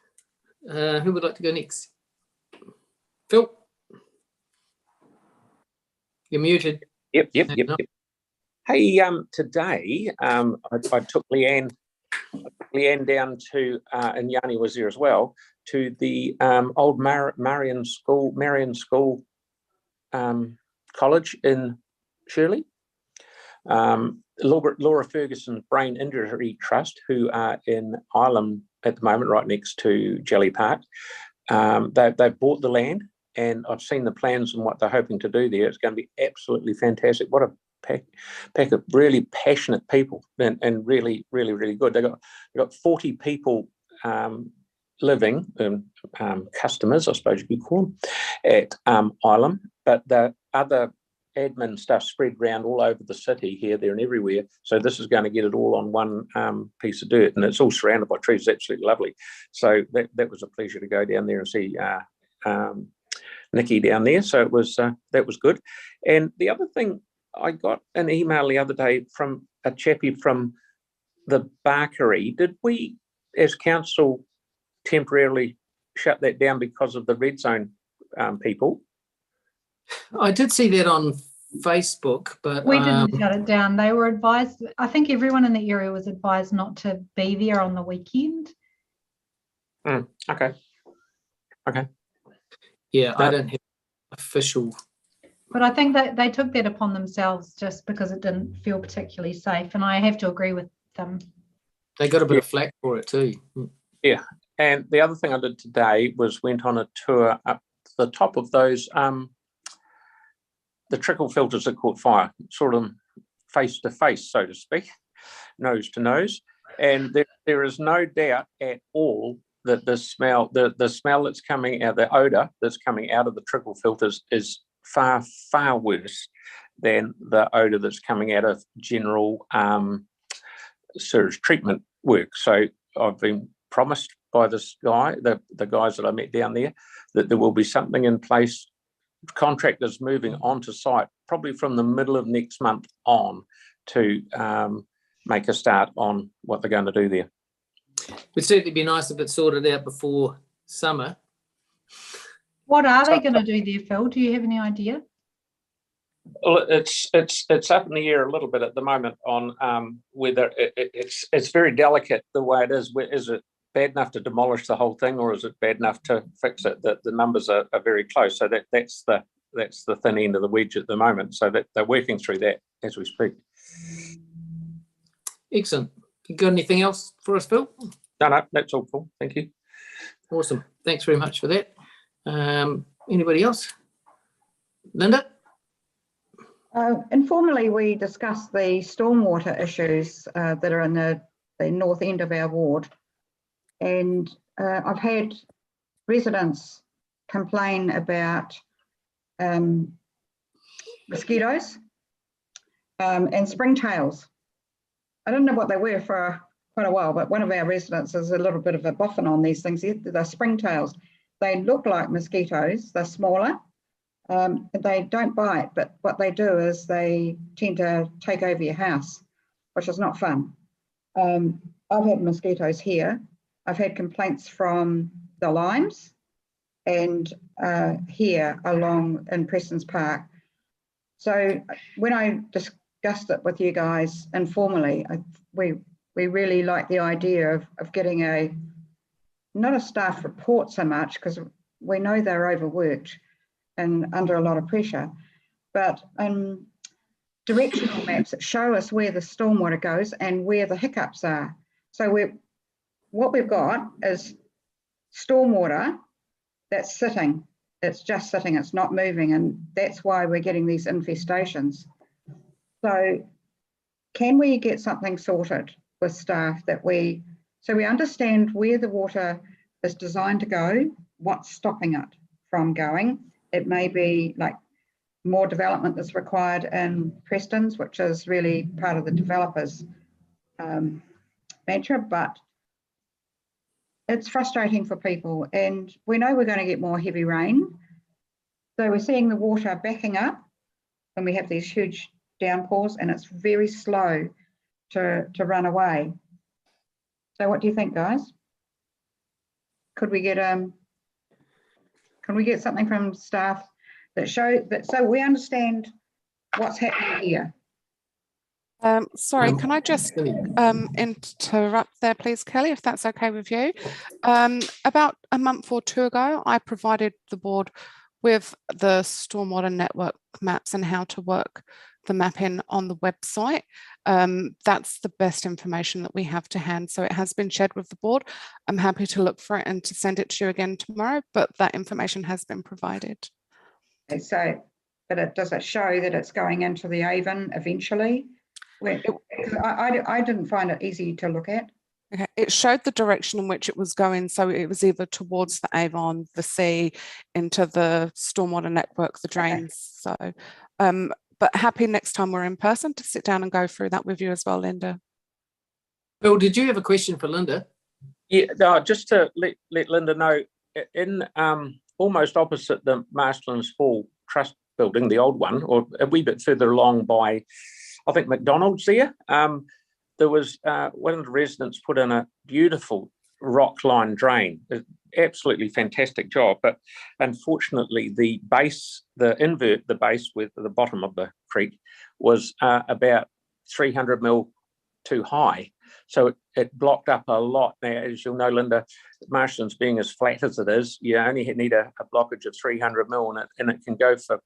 [SPEAKER 2] Who would like to go next? Phil? You're muted.
[SPEAKER 11] Yep. Hey, today I took Leanne down to, and Yanni was there as well, to the old Marion School College in Shirley. Laura Ferguson's Brain Injury Trust, who are in Ireland at the moment, right next to Jelly Park. They've bought the land, and I've seen the plans and what they're hoping to do there. It's going to be absolutely fantastic. What a pack of really passionate people, and really, really, really good. They've got 40 people living, customers, I suppose you could call them, at Ilam, but the other admin stuff spread around all over the city, here, there, and everywhere. So this is going to get it all on one piece of dirt, and it's all surrounded by trees. It's absolutely lovely. So that was a pleasure to go down there and see Nikki down there. So it was that was good. And the other thing, I got an email the other day from a chappie from the Barkery. Did we, as council, temporarily shut that down because of the red zone people?
[SPEAKER 2] I did see that on Facebook, but
[SPEAKER 3] We didn't shut it down. They were advised, I think everyone in the area was advised not to be there on the weekend.
[SPEAKER 11] Okay.
[SPEAKER 2] Yeah, I don't have official.
[SPEAKER 3] But I think that they took that upon themselves just because it didn't feel particularly safe, and I have to agree with them.
[SPEAKER 2] They got a bit of flack for it too.
[SPEAKER 11] Yeah, and the other thing I did today was went on a tour up the top of those the trickle filters that caught fire, sort of face to face, so to speak, nose to nose, and there is no doubt at all that the smell that's coming out, the odor that's coming out of the trickle filters is far, far worse than the odor that's coming out of general sewage treatment work. So I've been promised by this guy, the guys that I met down there, that there will be something in place, contractors moving onto site probably from the middle of next month on to make a start on what they're going to do there.
[SPEAKER 2] It would certainly be nice if it's sorted out before summer.
[SPEAKER 3] What are they going to do there, Phil? Do you have any idea?
[SPEAKER 11] Well, it's up in the air a little bit at the moment on whether it's very delicate the way it is. Is it bad enough to demolish the whole thing, or is it bad enough to fix it? The numbers are very close, so that's the thin end of the wedge at the moment. So that they're working through that as we speak.
[SPEAKER 2] Excellent. You got anything else for us, Phil?
[SPEAKER 11] No, that's all, Paul. Thank you.
[SPEAKER 2] Awesome. Thanks very much for that. Anybody else? Linda?
[SPEAKER 5] Informally, we discussed the stormwater issues that are in the north end of our ward. And I've had residents complain about mosquitoes and springtails. I don't know what they were for quite a while, but one of our residents is a little bit of a boffin on these things. They're springtails. They look like mosquitoes. They're smaller. They don't bite, but what they do is they tend to take over your house, which is not fun. I've had mosquitoes here. I've had complaints from the limes and here along in Preston's Park. So when I discussed it with you guys informally. We really like the idea of getting not a staff report so much, because we know they're overworked and under a lot of pressure, but directional maps that show us where the stormwater goes and where the hiccups are. So what we've got is stormwater that's sitting. It's just sitting, it's not moving, and that's why we're getting these infestations. So can we get something sorted with staff so we understand where the water is designed to go, what's stopping it from going? It may be like more development that's required in Preston's, which is really part of the developer's venture, but it's frustrating for people, and we know we're going to get more heavy rain. So we're seeing the water backing up when we have these huge downpours, and it's very slow to run away. So what do you think, guys? Could we get something from staff that show that, so we understand what's happening here?
[SPEAKER 4] Sorry, can I just interrupt there, please, Kelly, if that's okay with you? About a month or two ago, I provided the board with the stormwater network maps and how to work the mapping on the website. That's the best information that we have to hand. So it has been shared with the board. I'm happy to look for it and to send it to you again tomorrow, but that information has been provided.
[SPEAKER 5] Okay, so, but does it show that it's going into the Avon eventually? I didn't find it easy to look at.
[SPEAKER 4] Okay. It showed the direction in which it was going, so it was either towards the Avon, the sea, into the stormwater network, the drains. Okay. So, but happy next time we're in person to sit down and go through that with you as well, Linda.
[SPEAKER 2] Bill, did you have a question for Linda?
[SPEAKER 11] Yeah, no, just to let Linda know, in almost opposite the Marslands Hall Trust building, the old one, or a wee bit further along by, I think, McDonald's there, there was one of the residents put in a beautiful rock line drain. Absolutely fantastic job, but unfortunately the base, the base with the bottom of the creek was about 300 mil too high. So it blocked up a lot. Now, as you'll know, Linda, Marslands being as flat as it is, you only need a blockage of 300 mil and it can go for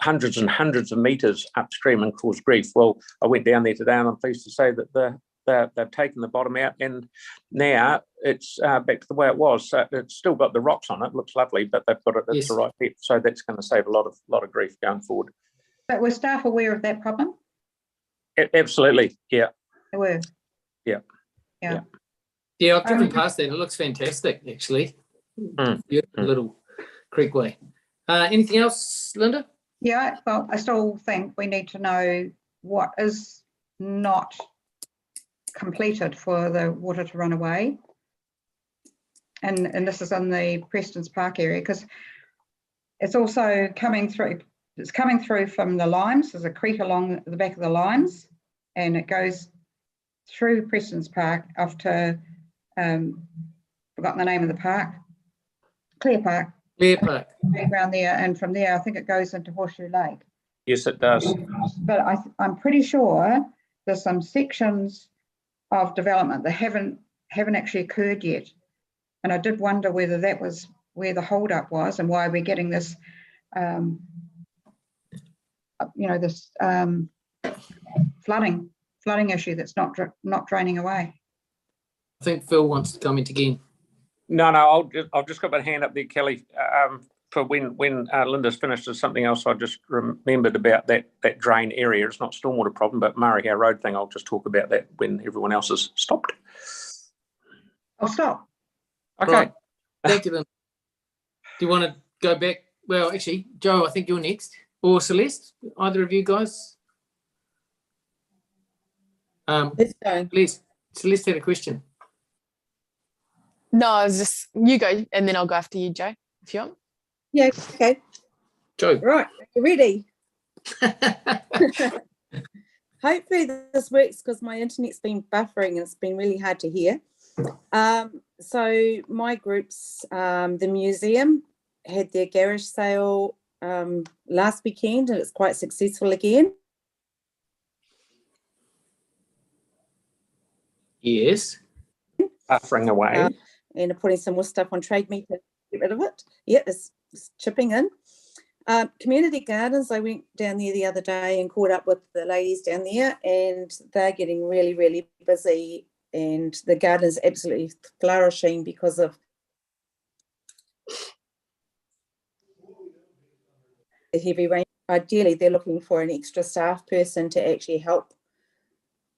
[SPEAKER 11] hundreds and hundreds of meters upstream and cause grief. Well, I went down there today and I'm pleased to say that they've taken the bottom out and now it's back to the way it was. So it's still got the rocks on it, looks lovely, but they've got it at the right depth. So that's going to save a lot of grief going forward.
[SPEAKER 5] But were staff aware of that problem?
[SPEAKER 11] Absolutely, yeah.
[SPEAKER 5] They were?
[SPEAKER 11] Yeah.
[SPEAKER 2] Yeah, I've driven past that. It looks fantastic, actually. Beautiful little creekway. Anything else, Linda?
[SPEAKER 5] Yeah, well, I still think we need to know what is not completed for the water to run away. And this is in the Preston's Park area, because it's also coming through. It's coming through from the limes. There's a creek along the back of the limes, and it goes through Preston's Park off to, forgotten the name of the park, Clear Park.
[SPEAKER 2] Clear Park.
[SPEAKER 5] Around there, and from there, I think it goes into Horseshoe Lake.
[SPEAKER 11] Yes, it does.
[SPEAKER 5] But I'm pretty sure there's some sections of development that haven't actually occurred yet. And I did wonder whether that was where the holdup was and why we're getting this, flooding issue that's not draining away.
[SPEAKER 2] I think Phil wants to comment again.
[SPEAKER 11] No, I've just got my hand up there, Kelly. For when Linda's finished, there's something else I just remembered about that drain area. It's not a stormwater problem, but Murray Road thing. I'll just talk about that when everyone else has stopped.
[SPEAKER 5] I'll stop.
[SPEAKER 11] Okay.
[SPEAKER 2] Right. Thank you, Linda. Do you want to go back? Well, actually, Joe, I think you're next, or Celeste. Either of you guys.
[SPEAKER 9] Let's go.
[SPEAKER 2] Please, Celeste had a question.
[SPEAKER 7] No, I was just, you go, and then I'll go after you, Joe, if you want.
[SPEAKER 9] Yeah, okay.
[SPEAKER 2] Joe.
[SPEAKER 9] Right, you ready? Hopefully this works because my internet's been buffering and it's been really hard to hear. So my groups, the museum, had their garage sale last weekend and it's quite successful again.
[SPEAKER 2] Yes.
[SPEAKER 11] Buffering away.
[SPEAKER 9] And are putting some more stuff on Trade Me to get rid of it. Yeah, it's chipping in. Community gardens, I went down there the other day and caught up with the ladies down there, and they're getting really, really busy, and the garden is absolutely flourishing because of the heavy rain. Ideally, they're looking for an extra staff person to actually help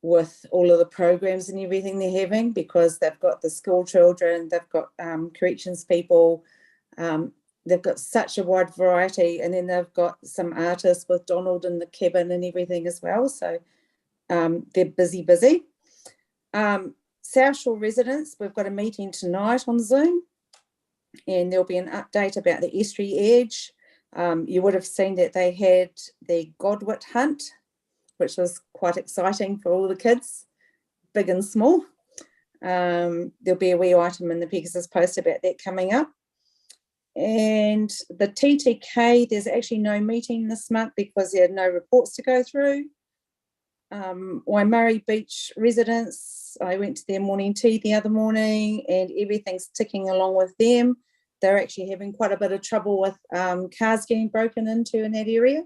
[SPEAKER 9] with all of the programs and everything they're having, because they've got the school children, they've got corrections people, they've got such a wide variety, and then they've got some artists with Donald in the cabin and everything as well. So they're busy. South Shore residents, we've got a meeting tonight on Zoom, and there'll be an update about the estuary edge. You would have seen that they had the Godwit hunt, which was quite exciting for all the kids, big and small. There'll be a wee item in the Pegasus Post about that coming up. And the TTK, there's actually no meeting this month because there are no reports to go through. Waimari Beach residents, I went to their morning tea the other morning, and everything's ticking along with them. They're actually having quite a bit of trouble with cars getting broken into in that area.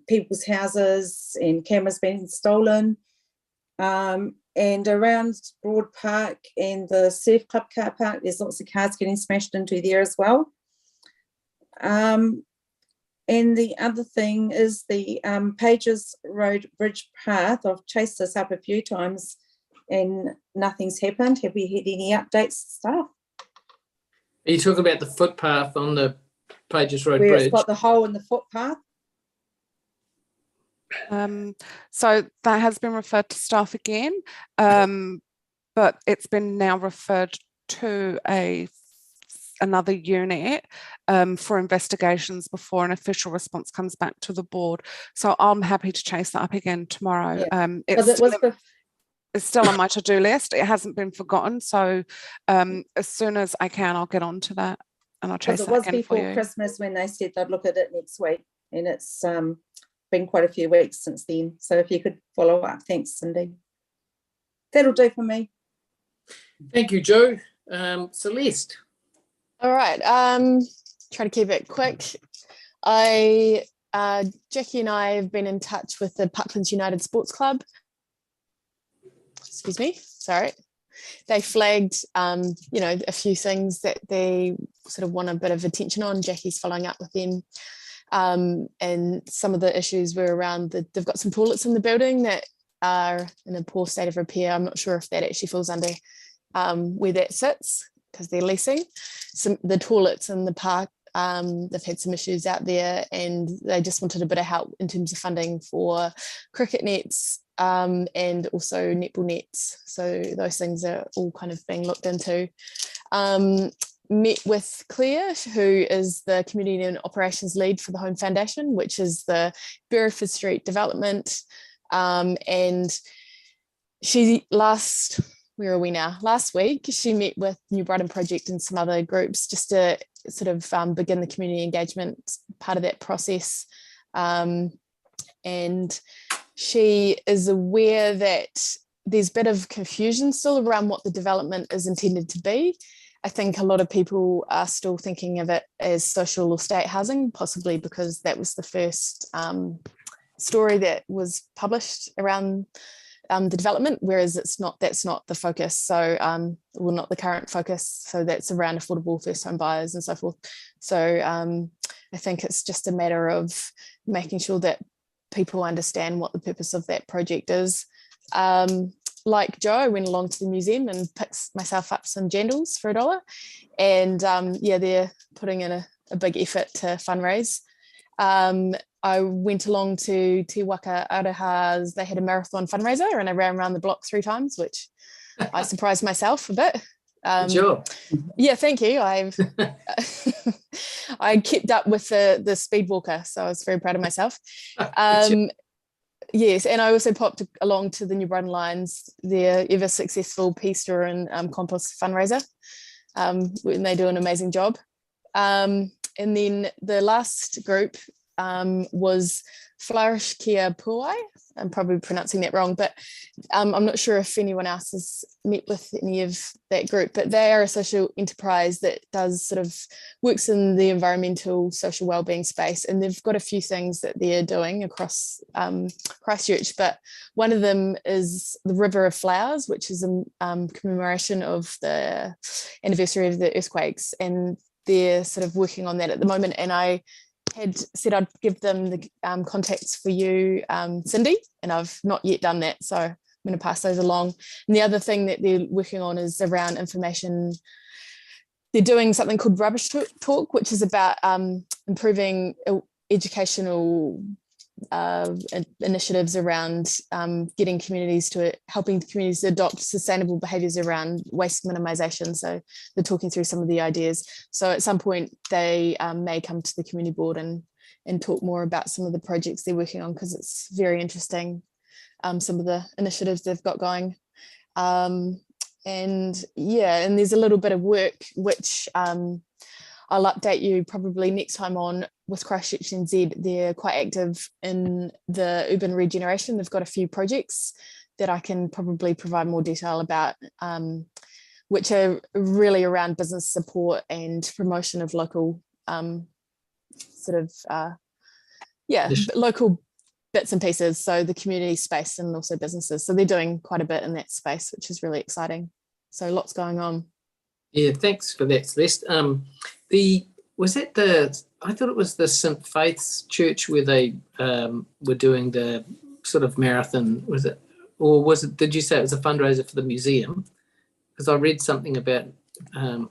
[SPEAKER 9] People's houses and cameras being stolen. And around Broad Park and the Surf Club car park, there's lots of cars getting smashed into there as well. And the other thing is the Pages Road Bridge Path. I've chased this up a few times and nothing's happened. Have we had any updates, staff?
[SPEAKER 2] Are you talking about the footpath on the Pages Road
[SPEAKER 9] Where
[SPEAKER 2] Bridge?
[SPEAKER 9] it's got the hole in the footpath?
[SPEAKER 4] So that has been referred to staff again, but it's been now referred to another unit for investigations before an official response comes back to the board. So I'm happy to chase that up again tomorrow.
[SPEAKER 9] Yeah.
[SPEAKER 4] It's still on my to-do list. It hasn't been forgotten. So as soon as I can, I'll get on to that and I'll chase that again for you.
[SPEAKER 9] It was before Christmas when they said they'd look at it next week, and it's been quite a few weeks since then. So if you could follow up, thanks, Cindy. That'll do for me.
[SPEAKER 2] Thank you, Joe. Celeste.
[SPEAKER 7] All right. Try to keep it quick. Jackie and I have been in touch with the Parklands United Sports Club. Excuse me. Sorry. They flagged, a few things that they sort of want a bit of attention on. Jackie's following up with them. And some of the issues were around they've got some toilets in the building that are in a poor state of repair. I'm not sure if that actually falls under where that sits because they're leasing. The toilets in the park, they've had some issues out there, and they just wanted a bit of help in terms of funding for cricket nets and also netball nets. So those things are all kind of being looked into. Met with Claire, who is the Community and Operations Lead for the Home Foundation, which is the Bereford Street development. And she last week, she met with New Brighton Project and some other groups just to sort of begin the community engagement part of that process. And she is aware that there's a bit of confusion still around what the development is intended to be. I think a lot of people are still thinking of it as social or state housing, possibly because that was the first story that was published around the development, whereas that's not the focus. So, not the current focus. So that's around affordable first home buyers and so forth. So I think it's just a matter of making sure that people understand what the purpose of that project is. Like Joe, I went along to the museum and picked myself up some jandals for $1. And they're putting in a big effort to fundraise. I went along to Te Waka Araha's, they had a marathon fundraiser, and I ran around the block 3 times, which I surprised myself a bit.
[SPEAKER 2] Good job.
[SPEAKER 7] Yeah, thank you. I kept up with the speed walker, so I was very proud of myself. Yes, and I also popped along to the New Brighton Lions, their ever successful pea store and compost fundraiser, and they do an amazing job. And then the last group was Flourish Kia Puai. I'm probably pronouncing that wrong, but I'm not sure if anyone else has met with any of that group, but they are a social enterprise that does sort of works in the environmental social wellbeing space, and they've got a few things that they're doing across Christchurch, but one of them is the River of Flowers, which is a commemoration of the anniversary of the earthquakes, and they're sort of working on that at the moment. And I had said I'd give them the contacts for you, Cindy, and I've not yet done that, so I'm going to pass those along. And the other thing that they're working on is around information. They're doing something called Rubbish Talk, which is about improving educational initiatives around helping communities to adopt sustainable behaviours around waste minimisation. So they're talking through some of the ideas. So at some point they may come to the community board and talk more about some of the projects they're working on, because it's very interesting, some of the initiatives they've got going. And there's a little bit of work which I'll update you probably next time on with Christchurch NZ. They're quite active in the urban regeneration. They've got a few projects that I can probably provide more detail about, which are really around business support and promotion of local local bits and pieces. So the community space and also businesses. So they're doing quite a bit in that space, which is really exciting. So lots going on.
[SPEAKER 2] Yeah, thanks for that, Celeste. I thought it was the St. Faith's Church where they were doing the sort of marathon, was it? Or did you say it was a fundraiser for the museum? Because I read something about it on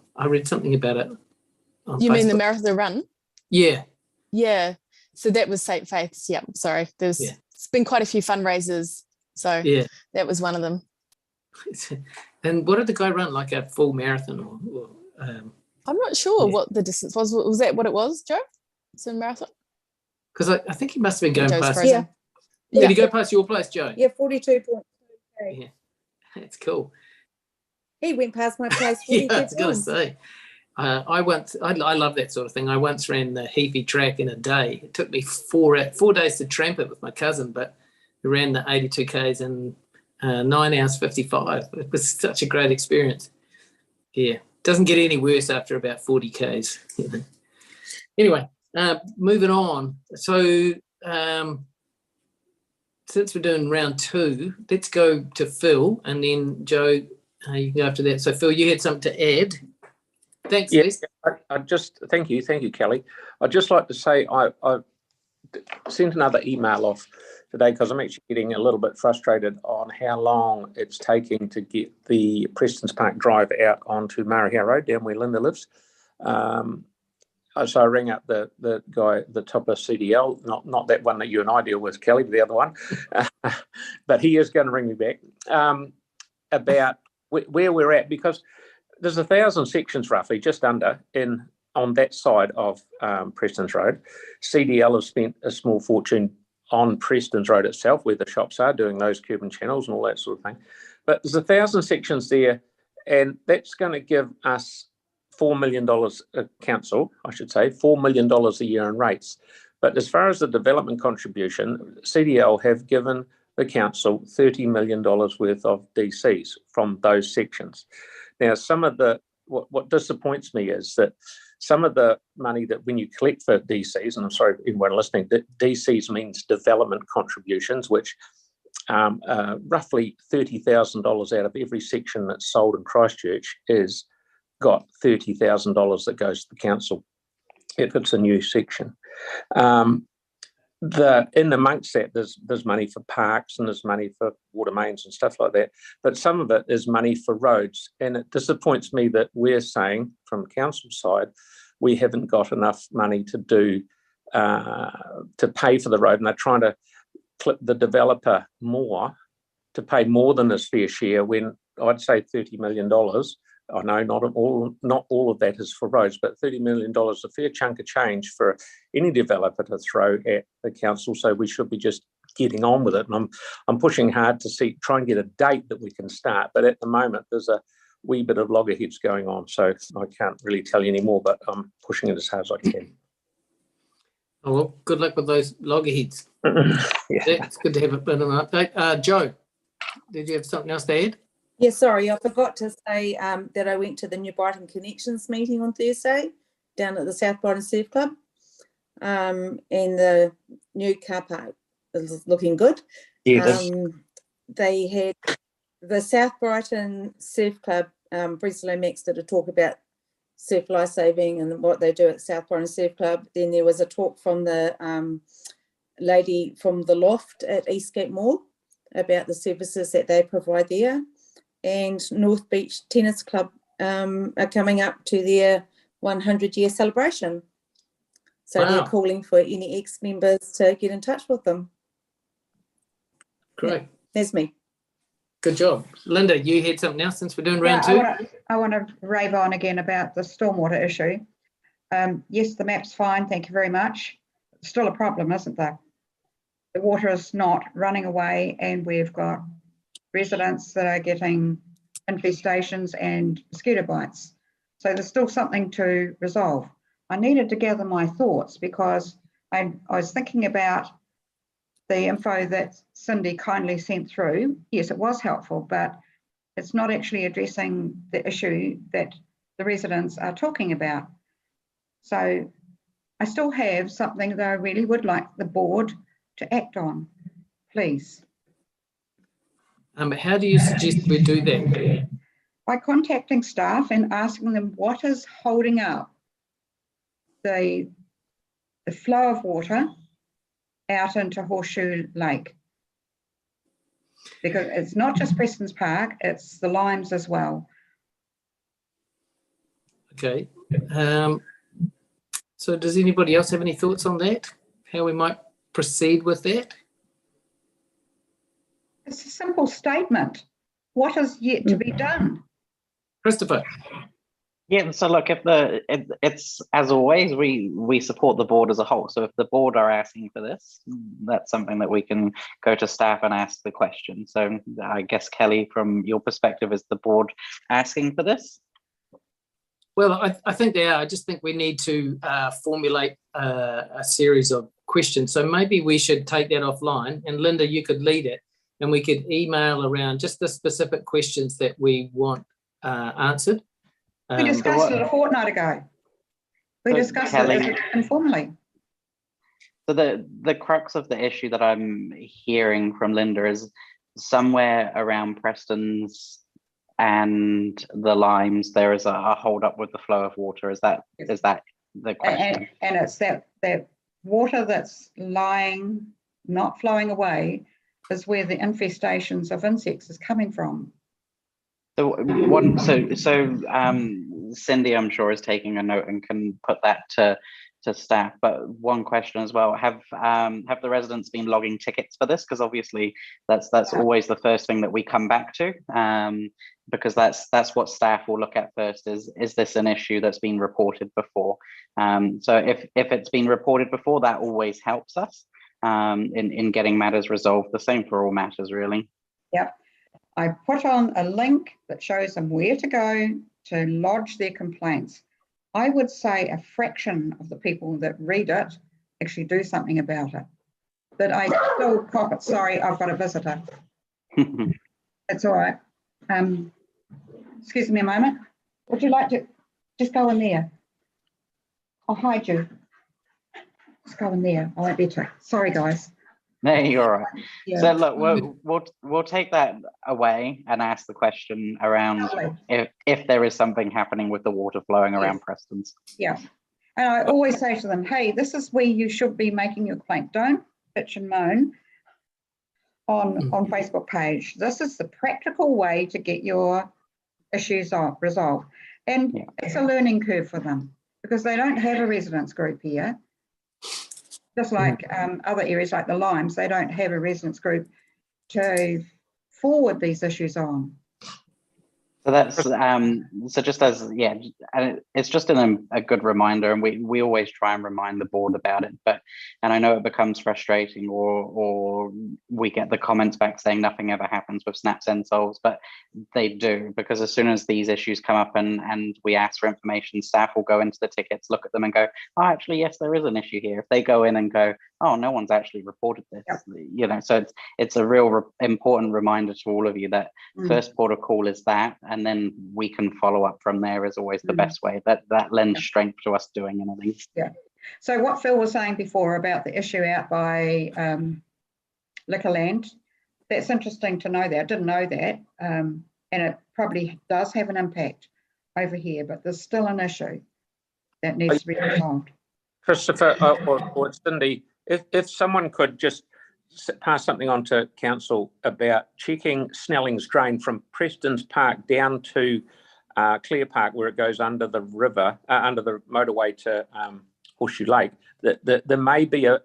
[SPEAKER 7] You
[SPEAKER 2] Facebook.
[SPEAKER 7] mean the marathon run?
[SPEAKER 2] Yeah.
[SPEAKER 7] Yeah. So that was St. Faith's. Yeah, sorry. It's been quite a few fundraisers. So that was one of them.
[SPEAKER 2] And what did the guy run, like a full marathon?
[SPEAKER 7] I'm not sure what the distance was. Was that what it was, Joe? It's a marathon?
[SPEAKER 2] Because I think he must have been going
[SPEAKER 7] Joe's
[SPEAKER 2] past.
[SPEAKER 7] frozen.
[SPEAKER 2] Yeah. Did he go past your place, Joe?
[SPEAKER 9] Yeah, 42.2.
[SPEAKER 2] Yeah, that's cool.
[SPEAKER 9] He went past my place.
[SPEAKER 2] Yeah, I was going to say. I love that sort of thing. I once ran the Heaphy track in a day. It took me 4 days to tramp it with my cousin, but we ran the 82 Ks in 9 hours 55. It was such a great experience. Yeah, doesn't get any worse after about 40 Ks. Anyway, moving on. So since we're doing round 2, let's go to Phil, and then Joe, you can go after that. So Phil, you had something to add. Thanks,
[SPEAKER 11] yes. Thank you, Kelly. I'd just like to say I sent another email off today because I'm actually getting a little bit frustrated on how long it's taking to get the Preston's Park Drive out onto Marahau Road, down where Linda lives. So I rang up the guy at the top of CDL, not that one that you and I deal with, Kelly, but the other one. But he is going to ring me back about where we're at, because there's 1,000 sections roughly, just under, on that side of Preston's Road. CDL has spent a small fortune on Preston's Road itself, where the shops are, doing those curb and channels and all that sort of thing. But there's 1,000 sections there, and that's going to give us $4 million a council, I should say, $4 million a year in rates. But as far as the development contribution, CDL have given the council $30 million worth of DCs from those sections. Now, some of what disappoints me is that some of the money that when you collect for DCs, and I'm sorry for anyone listening, that DCs means development contributions, which roughly $30,000 out of every section that's sold in Christchurch is got $30,000 that goes to the council if it's a new section. In amongst that, there's money for parks and there's money for water mains and stuff like that, but some of it is money for roads, and it disappoints me that we're saying from council side we haven't got enough money to do to pay for the road, and they're trying to clip the developer more to pay more than his fair share, when I'd say $30 million. I know not all of that is for roads, but $30 million is a fair chunk of change for any developer to throw at the council. So we should be just getting on with it. And I'm pushing hard to try and get a date that we can start. But at the moment, there's a wee bit of loggerheads going on. So I can't really tell you any more, but I'm pushing it as hard as I can.
[SPEAKER 2] Oh, well, good luck with those loggerheads.
[SPEAKER 11] Yeah.
[SPEAKER 2] It's good to have a bit of an update. Joe, did you have something else to add?
[SPEAKER 9] Yeah, sorry, I forgot to say that I went to the New Brighton Connections meeting on Thursday down at the South Brighton Surf Club, and the new car park is looking good.
[SPEAKER 11] Yeah,
[SPEAKER 9] They had the South Brighton Surf Club, Breslow Max did a talk about surf lifesaving and what they do at South Brighton Surf Club. Then there was a talk from the lady from the Loft at Eastgate Mall about the services that they provide there. And North Beach Tennis Club are coming up to their 100-year celebration. So they're calling for any ex-members to get in touch with them.
[SPEAKER 2] Great.
[SPEAKER 9] Yeah, that's me.
[SPEAKER 2] Good job. Linda, you had something else since we're doing round two?
[SPEAKER 5] I want to rave on again about the stormwater issue. Yes, the map's fine, thank you very much. It's still a problem, isn't there? The water is not running away, and we've got residents that are getting infestations and mosquito bites. So there's still something to resolve. I needed to gather my thoughts because I was thinking about the info that Cindy kindly sent through. Yes, it was helpful, but it's not actually addressing the issue that the residents are talking about. So I still have something that I really would like the board to act on, please.
[SPEAKER 2] How do you suggest we do that?
[SPEAKER 5] By contacting staff and asking them what is holding up the flow of water out into Horseshoe Lake. Because it's not just Preston's Park, it's the Limes as well.
[SPEAKER 2] Okay. So does anybody else have any thoughts on that? How we might proceed with that?
[SPEAKER 5] It's a simple statement. What is yet to be done?
[SPEAKER 2] Christopher.
[SPEAKER 8] Yeah, so look, it's as always, we support the board as a whole. So if the board are asking for this, that's something that we can go to staff and ask the question. So I guess, Kelly, from your perspective, is the board asking for this?
[SPEAKER 2] Well, I think they are. I just think we need to formulate a series of questions. So maybe we should take that offline, and Linda, you could lead it, and we could email around just the specific questions that we want answered.
[SPEAKER 5] We discussed it a fortnight ago. We discussed it informally.
[SPEAKER 8] So the crux of the issue that I'm hearing from Linda is somewhere around Preston's and the Limes, there is a hold up with the flow of water. Is that the question?
[SPEAKER 5] And it's that water that's lying, not flowing away, is where the infestations of insects is coming from.
[SPEAKER 8] So Cindy, I'm sure, is taking a note and can put that to staff. But one question as well: have the residents been logging tickets for this? Because obviously that's always the first thing that we come back to, because that's what staff will look at first. Is this an issue that's been reported before? So if it's been reported before, that always helps us in getting matters resolved. The same for all matters, really.
[SPEAKER 5] Yep. I put on a link that shows them where to go to lodge their complaints. I would say a fraction of the people that read it actually do something about it. But I still cop it. Sorry, I've got a visitor. It's all right. Excuse me a moment. Would you like to just go in there? I'll hide you. Just go in there. I won't be too. Sorry, guys.
[SPEAKER 8] No, you're all right.
[SPEAKER 5] Yeah.
[SPEAKER 8] So look, we'll take that away and ask the question around if there is something happening with the water flowing around Preston's.
[SPEAKER 5] Yeah, and I always say to them, hey, this is where you should be making your complaint. Don't bitch and moan on Facebook page. This is the practical way to get your issues resolved. And it's a learning curve for them because they don't have a residents group here. Just like other areas like the Limes, they don't have a residents group to forward these issues on.
[SPEAKER 8] So that's so just as and it's just a good reminder, and we always try and remind the board about it. And I know it becomes frustrating, or we get the comments back saying nothing ever happens with Snap Send Solves, but they do, because as soon as these issues come up and we ask for information, staff will go into the tickets, look at them, and go, oh, actually, yes, there is an issue here. If they go in and go, oh, no one's actually reported this, you know, so it's a real important reminder to all of you that first port of call is that, and then we can follow up from there is always the best way. That lends strength to us doing anything.
[SPEAKER 5] Yeah. So what Phil was saying before about the issue out by Liquorland, that's interesting to know that. I didn't know that. And it probably does have an impact over here, but there's still an issue that needs to be resolved.
[SPEAKER 11] Christopher or Cindy, if someone could just pass something on to council about checking Snelling's drain from Preston's Park down to Clear Park, where it goes under the river, under the motorway to Horseshoe Lake, that there may be a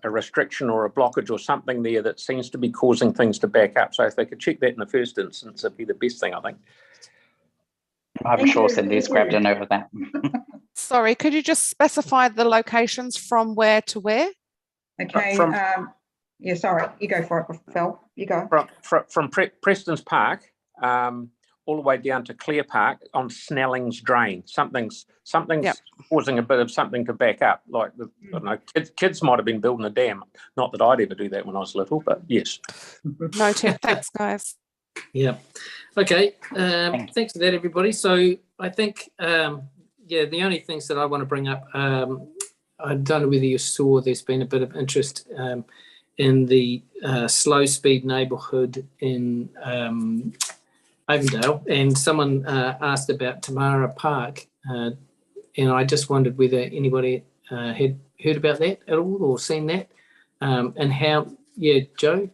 [SPEAKER 11] restriction or a blockage or something there that seems to be causing things to back up. So if they could check that in the first instance, it'd be the best thing, I think.
[SPEAKER 8] I'm sure Cindy's grabbed a note of that.
[SPEAKER 4] Sorry, could you just specify the locations from where to where?
[SPEAKER 5] Okay. Yeah, sorry, you go for it, Phil. You go.
[SPEAKER 11] From Preston's Park all the way down to Clear Park on Snelling's drain. Something's causing a bit of something to back up. Like I don't know, kids might have been building a dam. Not that I'd ever do that when I was little, but yes.
[SPEAKER 4] Noted. Thanks, guys.
[SPEAKER 2] Yeah. Okay. Thanks for that, everybody. So I think, the only things that I want to bring up, I don't know whether you saw, there's been a bit of interest in the slow speed neighbourhood in Avondale, and someone asked about Tamara Park, and I just wondered whether anybody had heard about that at all or seen that, and how, Joe?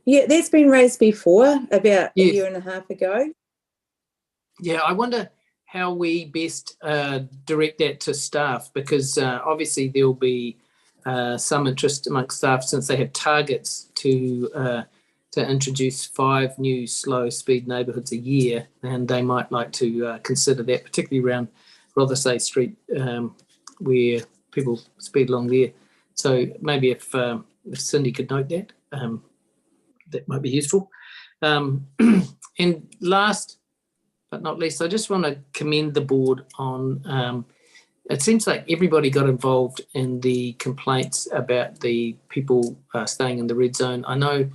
[SPEAKER 9] Yeah, that's been raised before, about a year and a half ago.
[SPEAKER 2] Yeah, I wonder how we best direct that to staff, because obviously there'll be some interest amongst staff, since they have targets to introduce 5 new slow speed neighbourhoods a year, and they might like to consider that, particularly around Rothersay Street, where people speed along there. So maybe if Cindy could note that, that might be useful. And last but not least, I just want to commend the board on, it seems like everybody got involved in the complaints about the people staying in the red zone. I know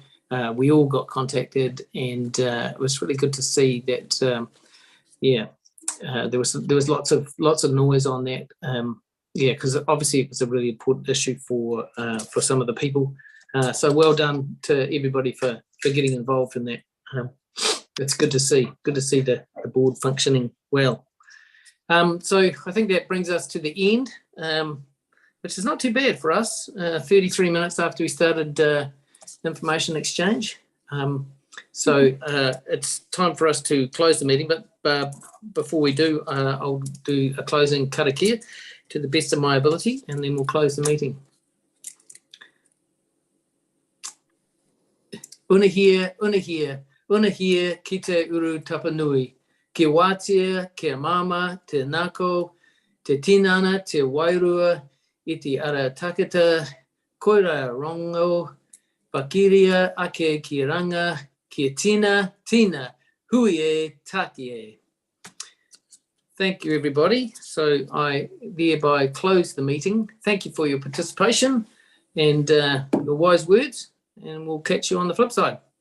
[SPEAKER 2] we all got contacted, and it was really good to see that, there was lots of noise on that. Because obviously it was a really important issue for some of the people. So well done to everybody for getting involved in that. It's good to see. Good to see the board functioning well. So I think that brings us to the end, which is not too bad for us. 33 minutes after we started information exchange. So it's time for us to close the meeting. But before we do, I'll do a closing karakia to the best of my ability, and then we'll close the meeting. Unahia, unahia, unahia ki te uru tapanui, ki wātia, ki mama, te nako, te tinana, te wairua, I te ara takata, koira rongo, pakiria, ake ki ranga, ki tina, hui e, taki e. Thank you, everybody. So I thereby close the meeting. Thank you for your participation and your wise words, and we'll catch you on the flip side.